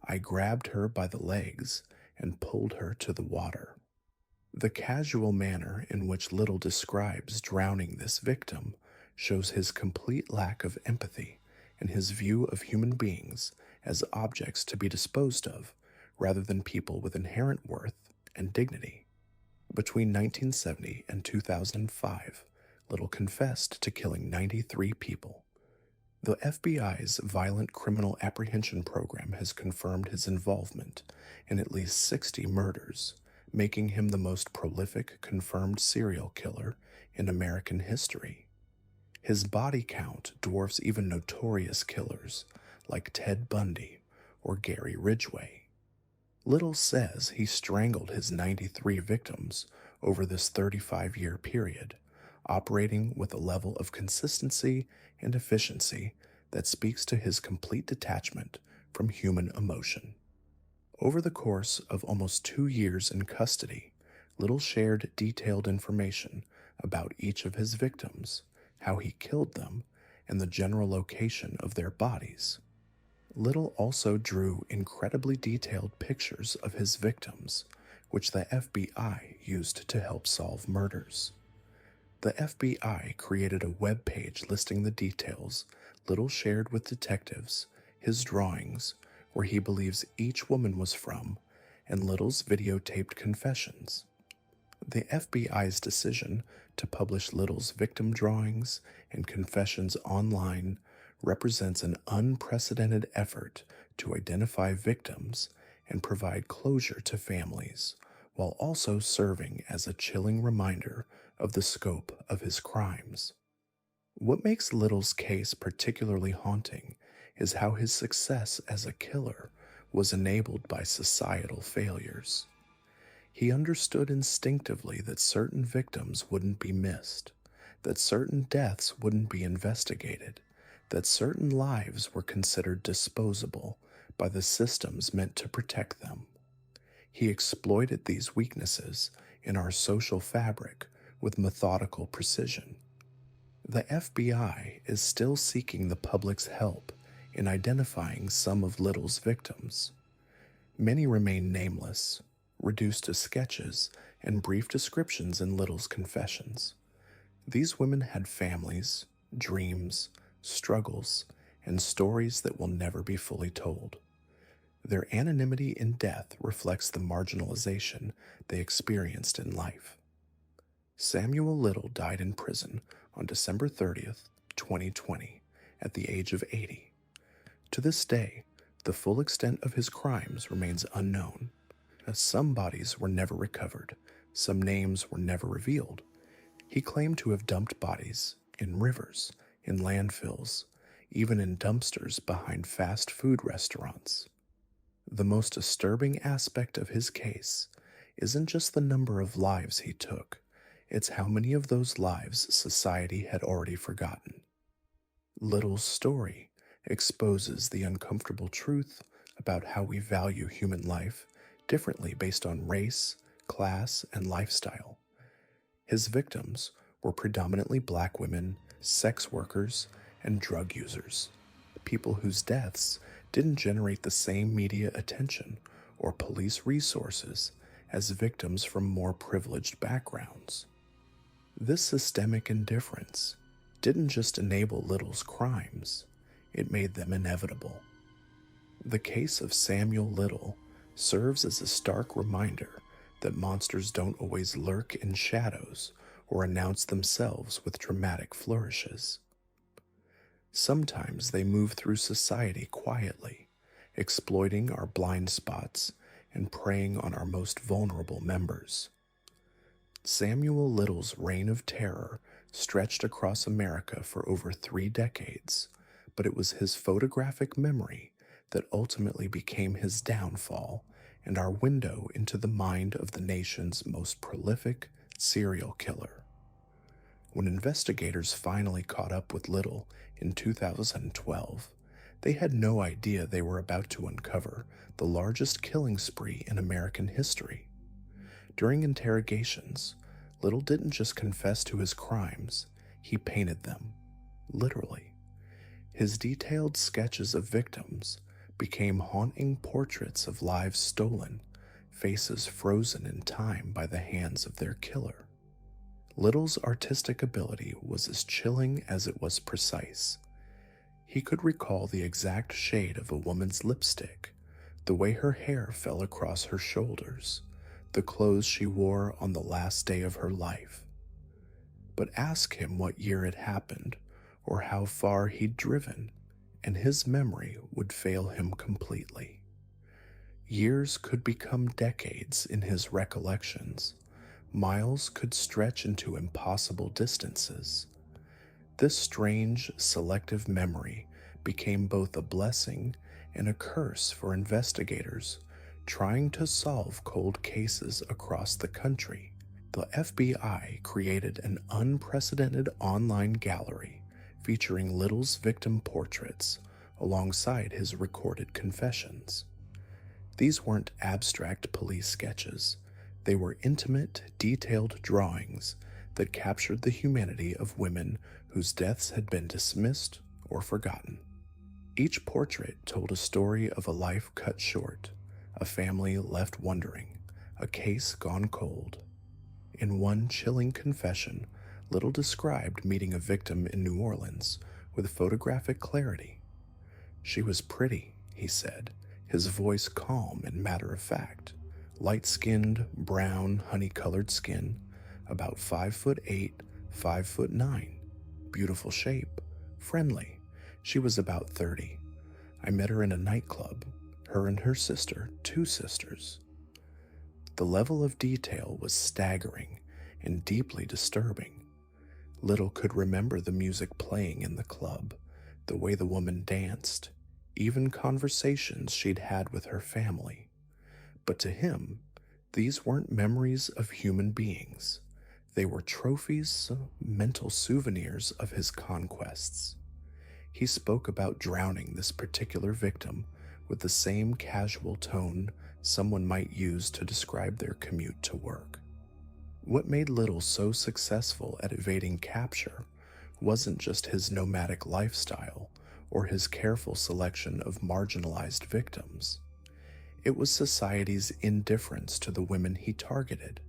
I grabbed her by the legs and pulled her to the water. The casual manner in which Little describes drowning this victim shows his complete lack of empathy and his view of human beings as objects to be disposed of rather than people with inherent worth and dignity. Between 1970 and 2005, Little confessed to killing 93 people. The FBI's Violent Criminal Apprehension Program has confirmed his involvement in at least 60 murders, making him the most prolific confirmed serial killer in American history. His body count dwarfs even notorious killers like Ted Bundy or Gary Ridgway. Little says he strangled his 93 victims over this 35-year period, operating with a level of consistency and efficiency that speaks to his complete detachment from human emotion. Over the course of almost 2 years in custody, Little shared detailed information about each of his victims, how he killed them, and the general location of their bodies. Little also drew incredibly detailed pictures of his victims, which the FBI used to help solve murders. The FBI created a web page listing the details Little shared with detectives, his drawings, where he believes each woman was from, and Little's videotaped confessions. The FBI's decision to publish Little's victim drawings and confessions online represents an unprecedented effort to identify victims and provide closure to families, while also serving as a chilling reminder of the scope of his crimes. What makes Little's case particularly haunting is how his success as a killer was enabled by societal failures. He understood instinctively that certain victims wouldn't be missed, that certain deaths wouldn't be investigated, that certain lives were considered disposable by the systems meant to protect them. He exploited these weaknesses in our social fabric with methodical precision. The FBI is still seeking the public's help in identifying some of Little's victims. Many remain nameless, reduced to sketches and brief descriptions in Little's confessions. These women had families, dreams, struggles, and stories that will never be fully told. Their anonymity in death reflects the marginalization they experienced in life. Samuel Little died in prison on December 30th, 2020, at the age of 80. To this day, the full extent of his crimes remains unknown, as some bodies were never recovered, some names were never revealed. He claimed to have dumped bodies in rivers, in landfills, even in dumpsters behind fast food restaurants. The most disturbing aspect of his case isn't just the number of lives he took, it's how many of those lives society had already forgotten. Little's story exposes the uncomfortable truth about how we value human life differently based on race, class, and lifestyle. His victims were predominantly black women, sex workers, and drug users, people whose deaths didn't generate the same media attention or police resources as victims from more privileged backgrounds. This systemic indifference didn't just enable Little's crimes, it made them inevitable. The case of Samuel Little serves as a stark reminder that monsters don't always lurk in shadows or announce themselves with dramatic flourishes. Sometimes they move through society quietly, exploiting our blind spots and preying on our most vulnerable members. Samuel Little's reign of terror stretched across America for over 3 decades, but it was his photographic memory that ultimately became his downfall and our window into the mind of the nation's most prolific serial killer. When investigators finally caught up with Little in 2012, they had no idea they were about to uncover the largest killing spree in American history. During interrogations, Little didn't just confess to his crimes, he painted them, literally. His detailed sketches of victims became haunting portraits of lives stolen, faces frozen in time by the hands of their killer. Little's artistic ability was as chilling as it was precise. He could recall the exact shade of a woman's lipstick, the way her hair fell across her shoulders, the clothes she wore on the last day of her life. But ask him what year it happened or how far he'd driven, and his memory would fail him completely. Years could become decades in his recollections. Miles could stretch into impossible distances. This strange, selective memory became both a blessing and a curse for investigators trying to solve cold cases across the country. The FBI created an unprecedented online gallery featuring Little's victim portraits alongside his recorded confessions. These weren't abstract police sketches. They were intimate, detailed drawings that captured the humanity of women whose deaths had been dismissed or forgotten. Each portrait told a story of a life cut short, a family left wondering, a case gone cold. In one chilling confession, Little described meeting a victim in New Orleans with photographic clarity. She was pretty, he said, his voice calm and matter-of-fact. Light-skinned, brown, honey-colored skin, about 5'8", 5'9", beautiful shape, friendly. She was about 30. I met her in a nightclub, her and her sister, 2 sisters. The level of detail was staggering and deeply disturbing. Little could remember the music playing in the club, the way the woman danced, even conversations she'd had with her family. But to him, these weren't memories of human beings. They were trophies, mental souvenirs of his conquests. He spoke about drowning this particular victim with the same casual tone someone might use to describe their commute to work. What made Little so successful at evading capture wasn't just his nomadic lifestyle or his careful selection of marginalized victims. It was society's indifference to the women he targeted: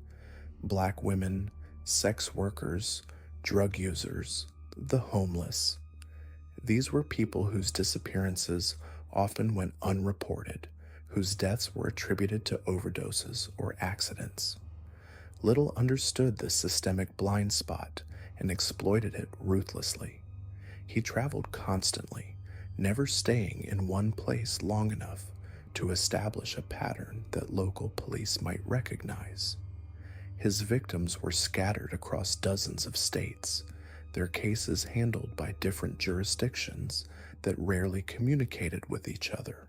black women, sex workers, drug users, the homeless. These were people whose disappearances often went unreported, whose deaths were attributed to overdoses or accidents. Little understood this systemic blind spot and exploited it ruthlessly. He traveled constantly, never staying in one place long enough to establish a pattern that local police might recognize. His victims were scattered across dozens of states, their cases handled by different jurisdictions that rarely communicated with each other.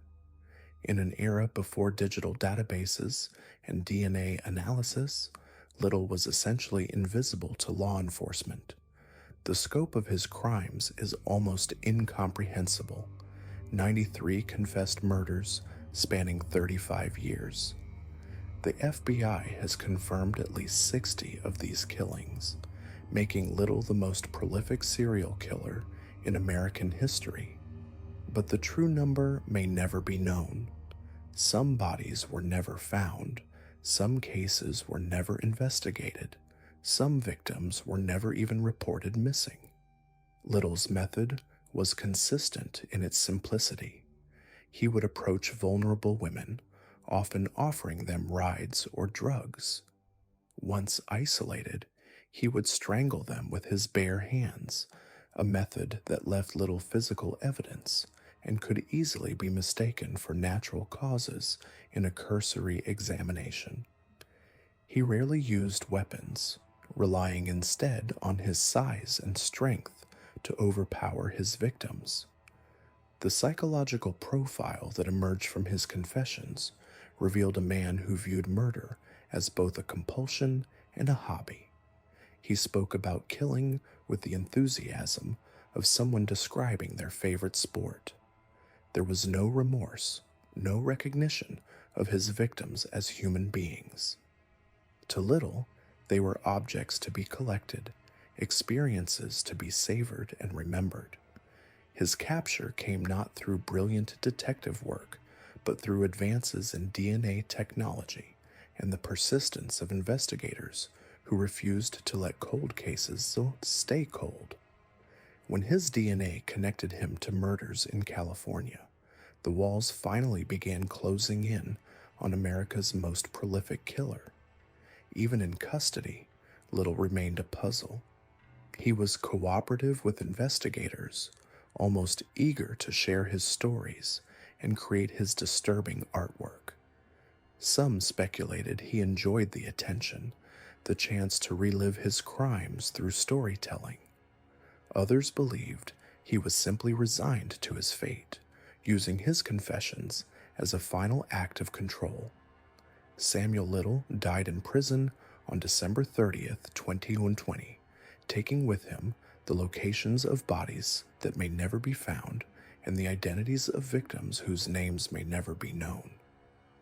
In an era before digital databases and DNA analysis, Little was essentially invisible to law enforcement. The scope of his crimes is almost incomprehensible: 93 confessed murders spanning 35 years. The FBI has confirmed at least 60 of these killings, making Little the most prolific serial killer in American history. But the true number may never be known. Some bodies were never found, some cases were never investigated, some victims were never even reported missing. Little's method was consistent in its simplicity. He would approach vulnerable women, often offering them rides or drugs. Once isolated, he would strangle them with his bare hands, a method that left little physical evidence and could easily be mistaken for natural causes in a cursory examination. He rarely used weapons, relying instead on his size and strength to overpower his victims. The psychological profile that emerged from his confessions revealed a man who viewed murder as both a compulsion and a hobby. He spoke about killing with the enthusiasm of someone describing their favorite sport. There was no remorse, no recognition of his victims as human beings. To Little, they were objects to be collected, experiences to be savored and remembered. His capture came not through brilliant detective work, but through advances in DNA technology and the persistence of investigators who refused to let cold cases stay cold. When his DNA connected him to murders in California, the walls finally began closing in on America's most prolific killer. Even in custody, Little remained a puzzle. He was cooperative with investigators, almost eager to share his stories and create his disturbing artwork. Some speculated he enjoyed the attention, the chance to relive his crimes through storytelling. Others believed he was simply resigned to his fate, using his confessions as a final act of control. Samuel Little died in prison on December 30th, 2020, taking with him the locations of bodies that may never be found and the identities of victims whose names may never be known.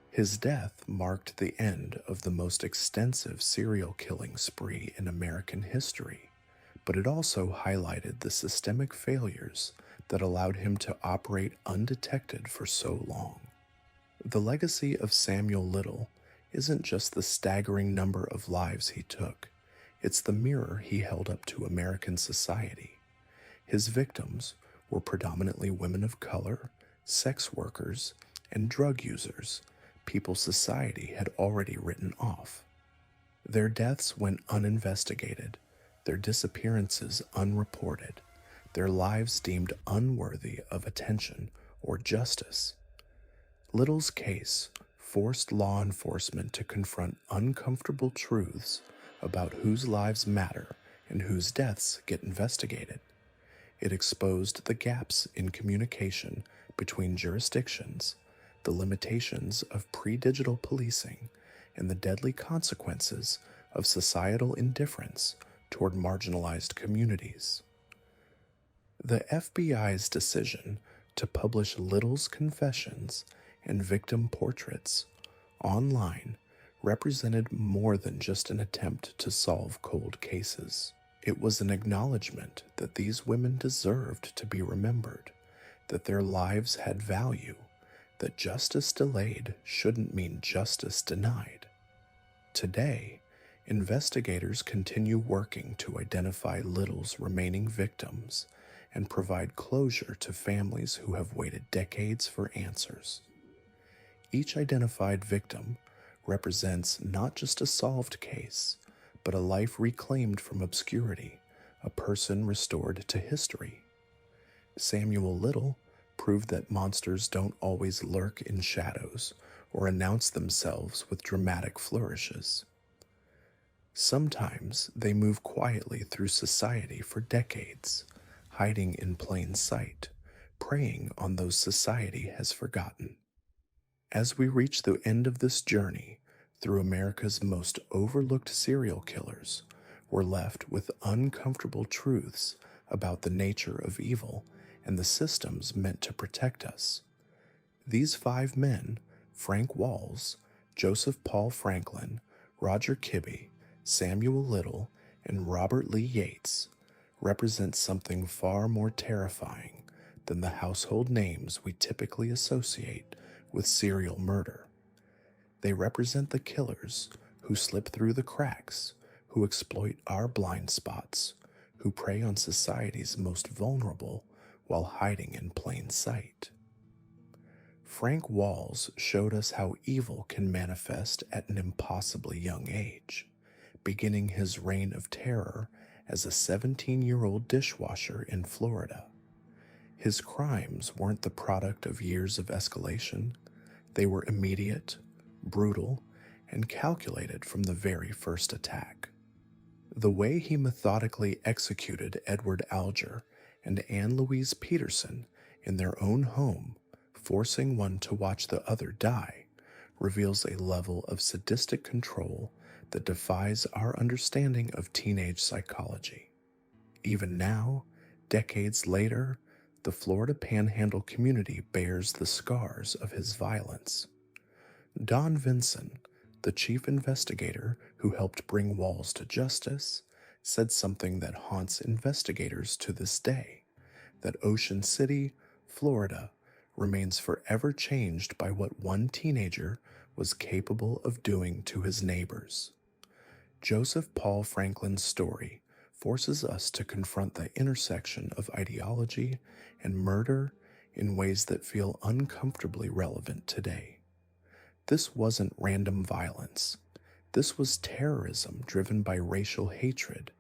His death marked the end of the most extensive serial killing spree in American history, but it also highlighted the systemic failures that allowed him to operate undetected for so long. The legacy of Samuel Little isn't just the staggering number of lives he took, it's the mirror he held up to American society. His victims were predominantly women of color, sex workers, and drug users, people society had already written off. Their deaths went uninvestigated, their disappearances unreported, their lives deemed unworthy of attention or justice. Little's case forced law enforcement to confront uncomfortable truths about whose lives matter and whose deaths get investigated. It exposed the gaps in communication between jurisdictions, the limitations of pre-digital policing, and the deadly consequences of societal indifference toward marginalized communities. The FBI's decision to publish Little's confessions and victim portraits online represented more than just an attempt to solve cold cases. It was an acknowledgement that these women deserved to be remembered, that their lives had value, that justice delayed shouldn't mean justice denied. Today, investigators continue working to identify Little's remaining victims and provide closure to families who have waited decades for answers. Each identified victim represents not just a solved case, but a life reclaimed from obscurity, a person restored to history. Samuel Little proved that monsters don't always lurk in shadows or announce themselves with dramatic flourishes. Sometimes they move quietly through society for decades, hiding in plain sight, preying on those society has forgotten. As we reach the end of this journey through America's most overlooked serial killers, we're left with uncomfortable truths about the nature of evil and the systems meant to protect us. These 5 men, Frank Walls, Joseph Paul Franklin, Roger Kibbe, Samuel Little, and Robert Lee Yates, represent something far more terrifying than the household names we typically associate with serial murder. They represent the killers who slip through the cracks, who exploit our blind spots, who prey on society's most vulnerable while hiding in plain sight. Frank Walls showed us how evil can manifest at an impossibly young age, beginning his reign of terror as a 17-year-old dishwasher in Florida. His crimes weren't the product of years of escalation. They were immediate, brutal, and calculated from the very first attack. The way he methodically executed Edward Alger and Anne Louise Peterson in their own home, forcing one to watch the other die, reveals a level of sadistic control that defies our understanding of teenage psychology. Even now, decades later, the Florida Panhandle community bears the scars of his violence. Don Vinson, the chief investigator who helped bring Walls to justice, said something that haunts investigators to this day, that Ocean City, Florida, remains forever changed by what one teenager was capable of doing to his neighbors. Joseph Paul Franklin's story forces us to confront the intersection of ideology and murder in ways that feel uncomfortably relevant today. This wasn't random violence. This was terrorism driven by racial hatred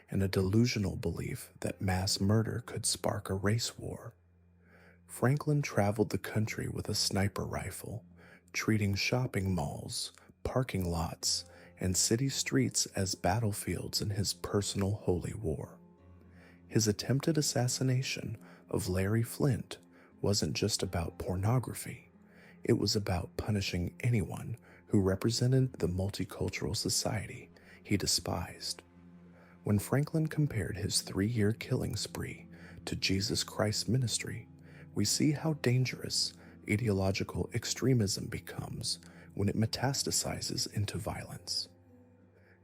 and a delusional belief that mass murder could spark a race war. Franklin traveled the country with a sniper rifle, treating shopping malls, parking lots, and city streets as battlefields in his personal holy war. His attempted assassination of Larry Flint wasn't just about pornography. It was about punishing anyone who represented the multicultural society he despised. When Franklin compared his 3-year killing spree to Jesus Christ's ministry, we see how dangerous ideological extremism becomes when it metastasizes into violence.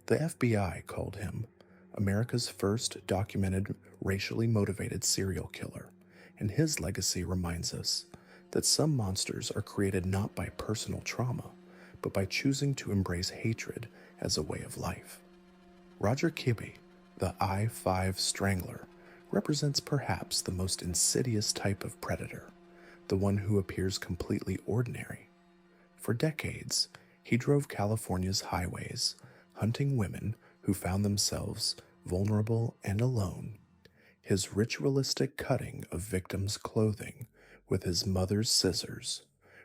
The FBI called him America's first documented racially motivated serial killer, and his legacy reminds us that some monsters are created not by personal trauma, but by choosing to embrace hatred as a way of life. Roger Kibbe, the I-5 strangler, represents perhaps the most insidious type of predator, the one who appears completely ordinary. For decades, he drove California's highways, hunting women who found themselves vulnerable and alone. His ritualistic cutting of victims' clothing with his mother's scissors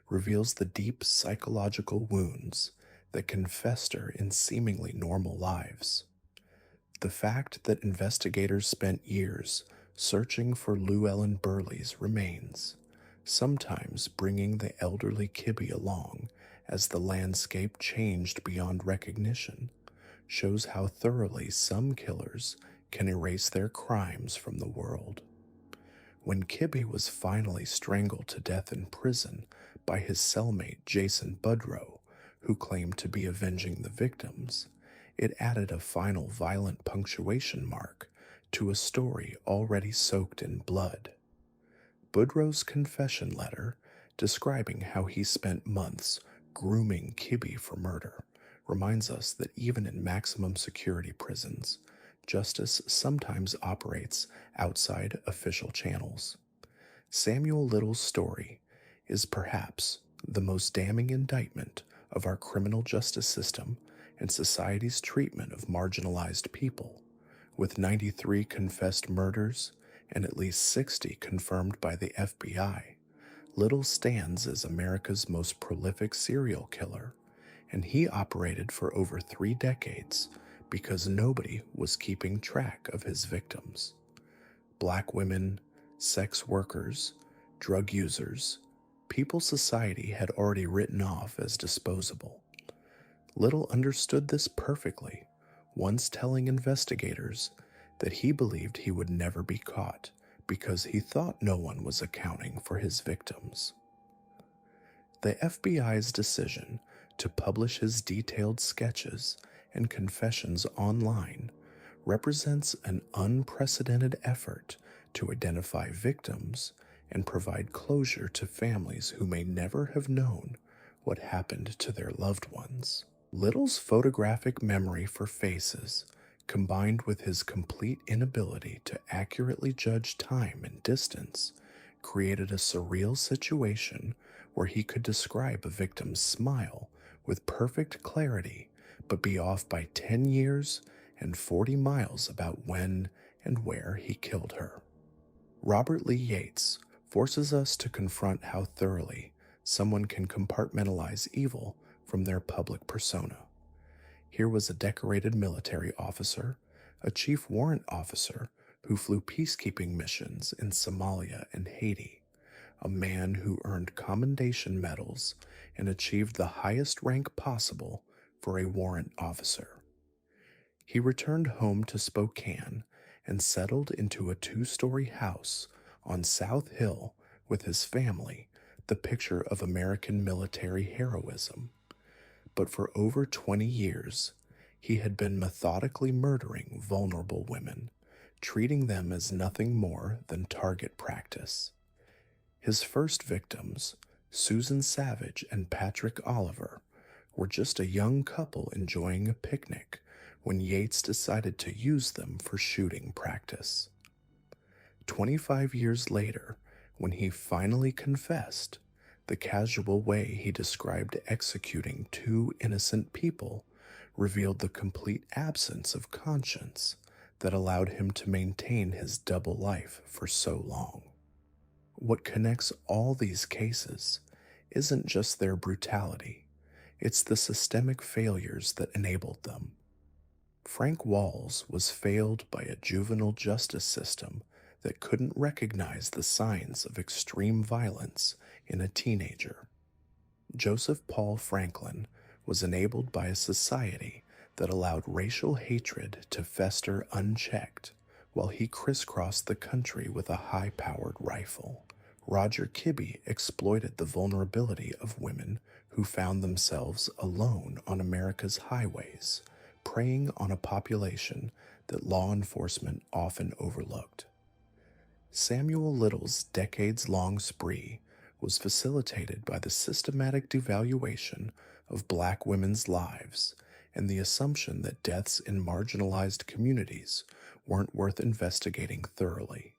reveals the deep psychological wounds that can fester in seemingly normal lives. The fact that investigators spent years searching for Llewellyn Burley's remains, sometimes bringing the elderly Kibbe along as the landscape changed beyond recognition, shows how thoroughly some killers can erase their crimes from the world. When Kibbe was finally strangled to death in prison by his cellmate Jason Budrow, who claimed to be avenging the victims, it added a final violent punctuation mark to a story already soaked in blood. Budrow's confession letter, describing how he spent months grooming Kibbe for murder, reminds us that even in maximum security prisons, justice sometimes operates outside official channels. Samuel Little's story is perhaps the most damning indictment of our criminal justice system and society's treatment of marginalized people, with 93 confessed murders and at least 60 confirmed by the FBI. Little stands as America's most prolific serial killer, and he operated for over 3 decades because nobody was keeping track of his victims. Black women, sex workers, drug users, people society had already written off as disposable. Little understood this perfectly, once telling investigators that he believed he would never be caught because he thought no one was accounting for his victims. The FBI's decision to publish his detailed sketches and confessions online represents an unprecedented effort to identify victims and provide closure to families who may never have known what happened to their loved ones. Little's photographic memory for faces, combined with his complete inability to accurately judge time and distance, created a surreal situation where he could describe a victim's smile with perfect clarity but be off by 10 years and 40 miles about when and where he killed her. Robert Lee Yates forces us to confront how thoroughly someone can compartmentalize evil from their public persona. Here was a decorated military officer, a chief warrant officer who flew peacekeeping missions in Somalia and Haiti, a man who earned commendation medals and achieved the highest rank possible for a warrant officer. He returned home to Spokane and settled into a 2-story house on South Hill with his family, the picture of American military heroism. But for over 20 years, he had been methodically murdering vulnerable women, treating them as nothing more than target practice. His first victims, Susan Savage and Patrick Oliver, were just a young couple enjoying a picnic when Yates decided to use them for shooting practice. 25 years later, when he finally confessed, the casual way he described executing 2 innocent people revealed the complete absence of conscience that allowed him to maintain his double life for so long. What connects all these cases isn't just their brutality, it's the systemic failures that enabled them. Frank Walls was failed by a juvenile justice system that couldn't recognize the signs of extreme violence in a teenager. Joseph Paul Franklin was enabled by a society that allowed racial hatred to fester unchecked while he crisscrossed the country with a high-powered rifle. Roger Kibbe exploited the vulnerability of women who found themselves alone on America's highways, preying on a population that law enforcement often overlooked. Samuel Little's decades-long spree was facilitated by the systematic devaluation of black women's lives and the assumption that deaths in marginalized communities weren't worth investigating thoroughly.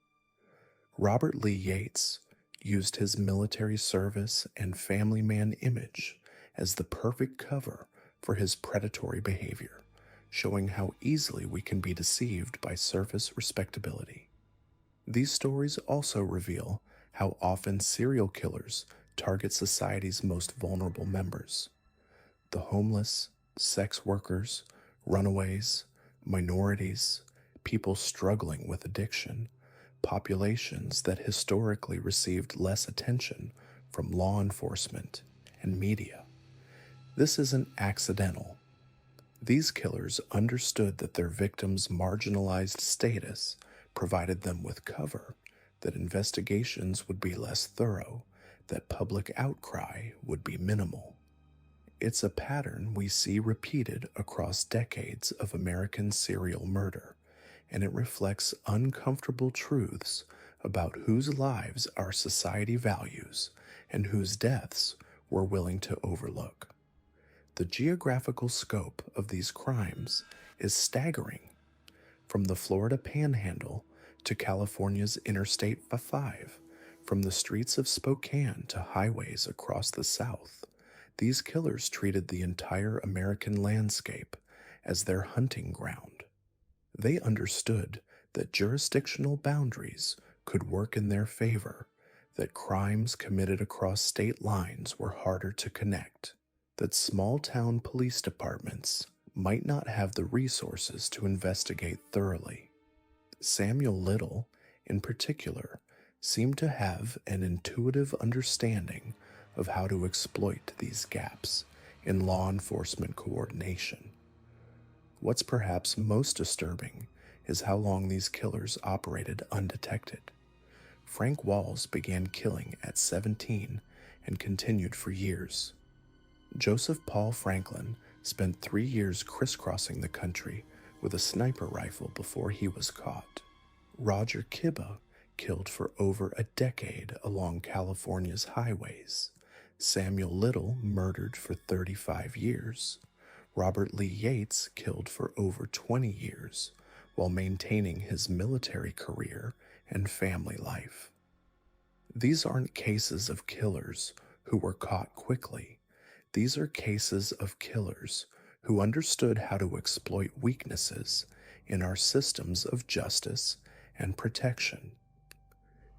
Robert Lee Yates used his military service and family man image as the perfect cover for his predatory behavior, showing how easily we can be deceived by surface respectability. These stories also reveal how often serial killers target society's most vulnerable members: the homeless, sex workers, runaways, minorities, people struggling with addiction, populations that historically received less attention from law enforcement and media. This isn't accidental. These killers understood that their victims' marginalized status provided them with cover, that investigations would be less thorough, that public outcry would be minimal. It's a pattern we see repeated across decades of American serial murder, and it reflects uncomfortable truths about whose lives our society values and whose deaths we're willing to overlook. The geographical scope of these crimes is staggering. From the Florida Panhandle to California's Interstate 5, from the streets of Spokane to highways across the South, these killers treated the entire American landscape as their hunting ground. They understood that jurisdictional boundaries could work in their favor, that crimes committed across state lines were harder to connect, that small town police departments might not have the resources to investigate thoroughly. Samuel Little, in particular, seemed to have an intuitive understanding of how to exploit these gaps in law enforcement coordination. What's perhaps most disturbing is how long these killers operated undetected. Frank Walls began killing at 17 and continued for years. Joseph Paul Franklin spent 3 years crisscrossing the country with a sniper rifle before he was caught. Roger Kibba killed for over a decade along California's highways. Samuel Little murdered for 35 years. Robert Lee Yates killed for over 20 years while maintaining his military career and family life. These aren't cases of killers who were caught quickly. These are cases of killers who understood how to exploit weaknesses in our systems of justice and protection.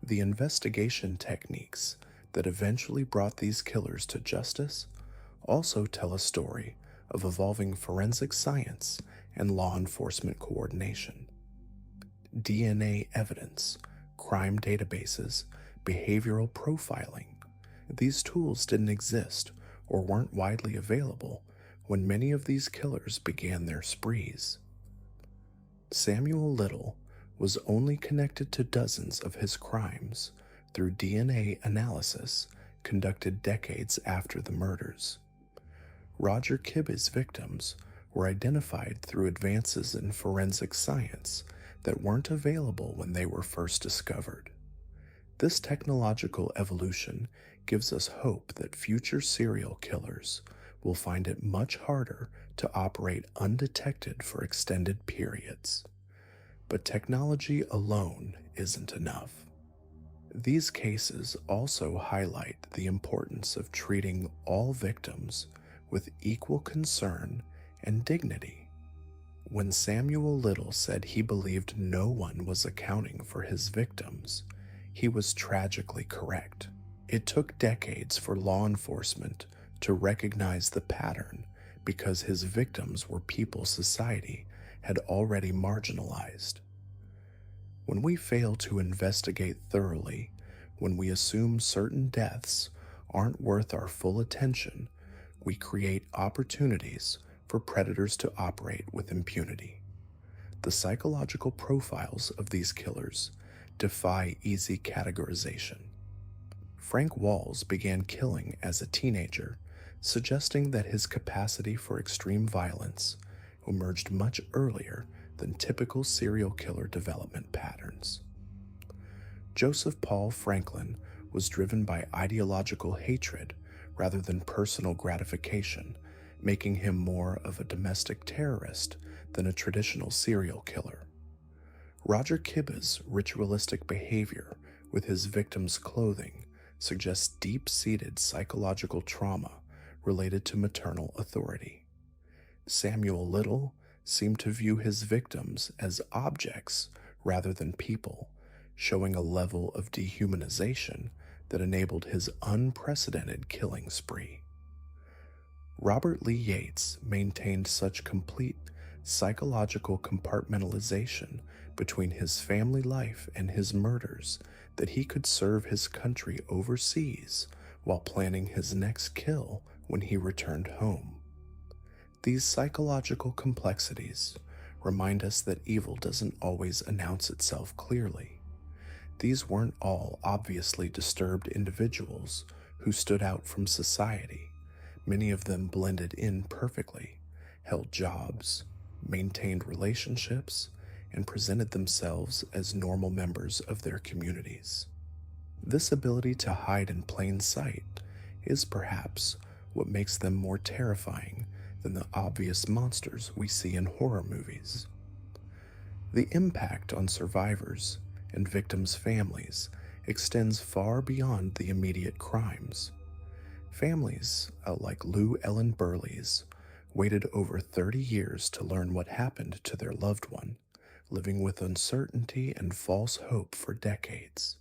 The investigation techniques that eventually brought these killers to justice also tell a story of evolving forensic science and law enforcement coordination. DNA evidence, crime databases, behavioral profiling. These tools didn't exist or weren't widely available when many of these killers began their sprees. Samuel Little was only connected to dozens of his crimes through DNA analysis conducted decades after the murders. Roger Kibbe's victims were identified through advances in forensic science that weren't available when they were first discovered. This technological evolution gives us hope that future serial killers will find it much harder to operate undetected for extended periods. But technology alone isn't enough. These cases also highlight the importance of treating all victims with equal concern and dignity. When Samuel Little said he believed no one was accounting for his victims, he was tragically correct. It took decades for law enforcement to recognize the pattern because his victims were people society had already marginalized. When we fail to investigate thoroughly, when we assume certain deaths aren't worth our full attention, we create opportunities for predators to operate with impunity. The psychological profiles of these killers defy easy categorization. Frank Walls began killing as a teenager, suggesting that his capacity for extreme violence emerged much earlier than typical serial killer development patterns. Joseph Paul Franklin was driven by ideological hatred rather than personal gratification, making him more of a domestic terrorist than a traditional serial killer. Roger Kibbe's ritualistic behavior with his victims' clothing suggests deep-seated psychological trauma related to maternal authority. Samuel Little seemed to view his victims as objects rather than people, showing a level of dehumanization that enabled his unprecedented killing spree. Robert Lee Yates maintained such complete psychological compartmentalization between his family life and his murders that he could serve his country overseas while planning his next kill when he returned home. These psychological complexities remind us that evil doesn't always announce itself clearly. These weren't all obviously disturbed individuals who stood out from society. Many of them blended in perfectly, held jobs, maintained relationships, and presented themselves as normal members of their communities. This ability to hide in plain sight is perhaps what makes them more terrifying than the obvious monsters we see in horror movies. The impact on survivors and victims' families extends far beyond the immediate crimes. Families, like Lou Ellen Burley's, waited over 30 years to learn what happened to their loved one, living with uncertainty and false hope for decades.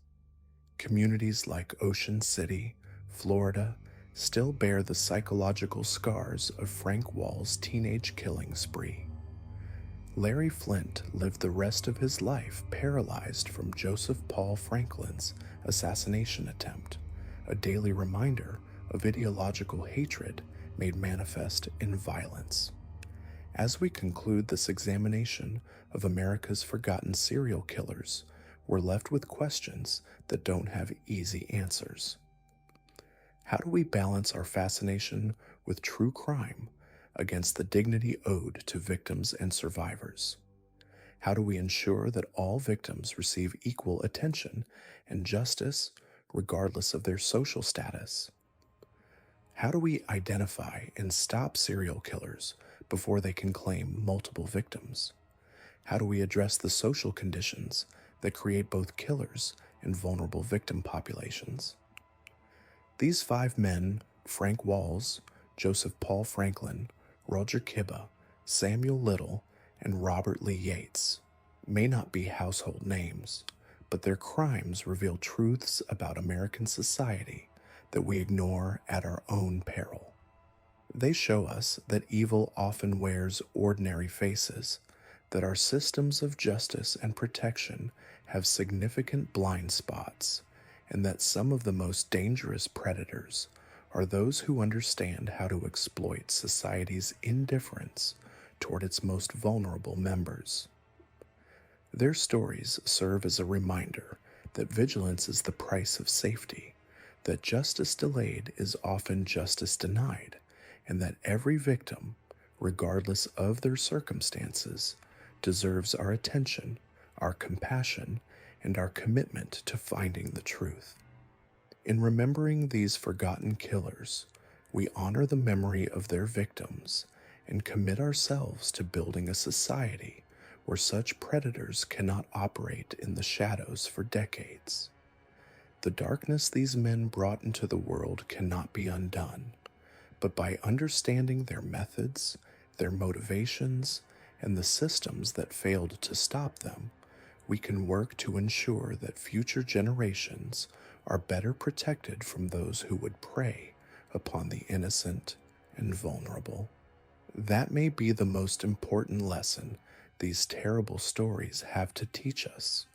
Communities like Ocean City, Florida, still bear the psychological scars of Frank Wall's teenage killing spree. Larry Flint lived the rest of his life paralyzed from Joseph Paul Franklin's assassination attempt, a daily reminder of ideological hatred made manifest in violence. As we conclude this examination of America's forgotten serial killers, we're left with questions that don't have easy answers. How do we balance our fascination with true crime against the dignity owed to victims and survivors? How do we ensure that all victims receive equal attention and justice regardless of their social status? How do we identify and stop serial killers before they can claim multiple victims? How do we address the social conditions that create both killers and vulnerable victim populations? These 5 men, Frank Walls, Joseph Paul Franklin, Roger Kibba, Samuel Little, and Robert Lee Yates, may not be household names, but their crimes reveal truths about American society that we ignore at our own peril. They show us that evil often wears ordinary faces, that our systems of justice and protection have significant blind spots, and that some of the most dangerous predators are those who understand how to exploit society's indifference toward its most vulnerable members. Their stories serve as a reminder that vigilance is the price of safety, that justice delayed is often justice denied, and that every victim, regardless of their circumstances, deserves our attention, our compassion, and our commitment to finding the truth. In remembering these forgotten killers, we honor the memory of their victims and commit ourselves to building a society where such predators cannot operate in the shadows for decades. The darkness these men brought into the world cannot be undone, but by understanding their methods, their motivations, and the systems that failed to stop them, we can work to ensure that future generations are better protected from those who would prey upon the innocent and vulnerable. That may be the most important lesson these terrible stories have to teach us.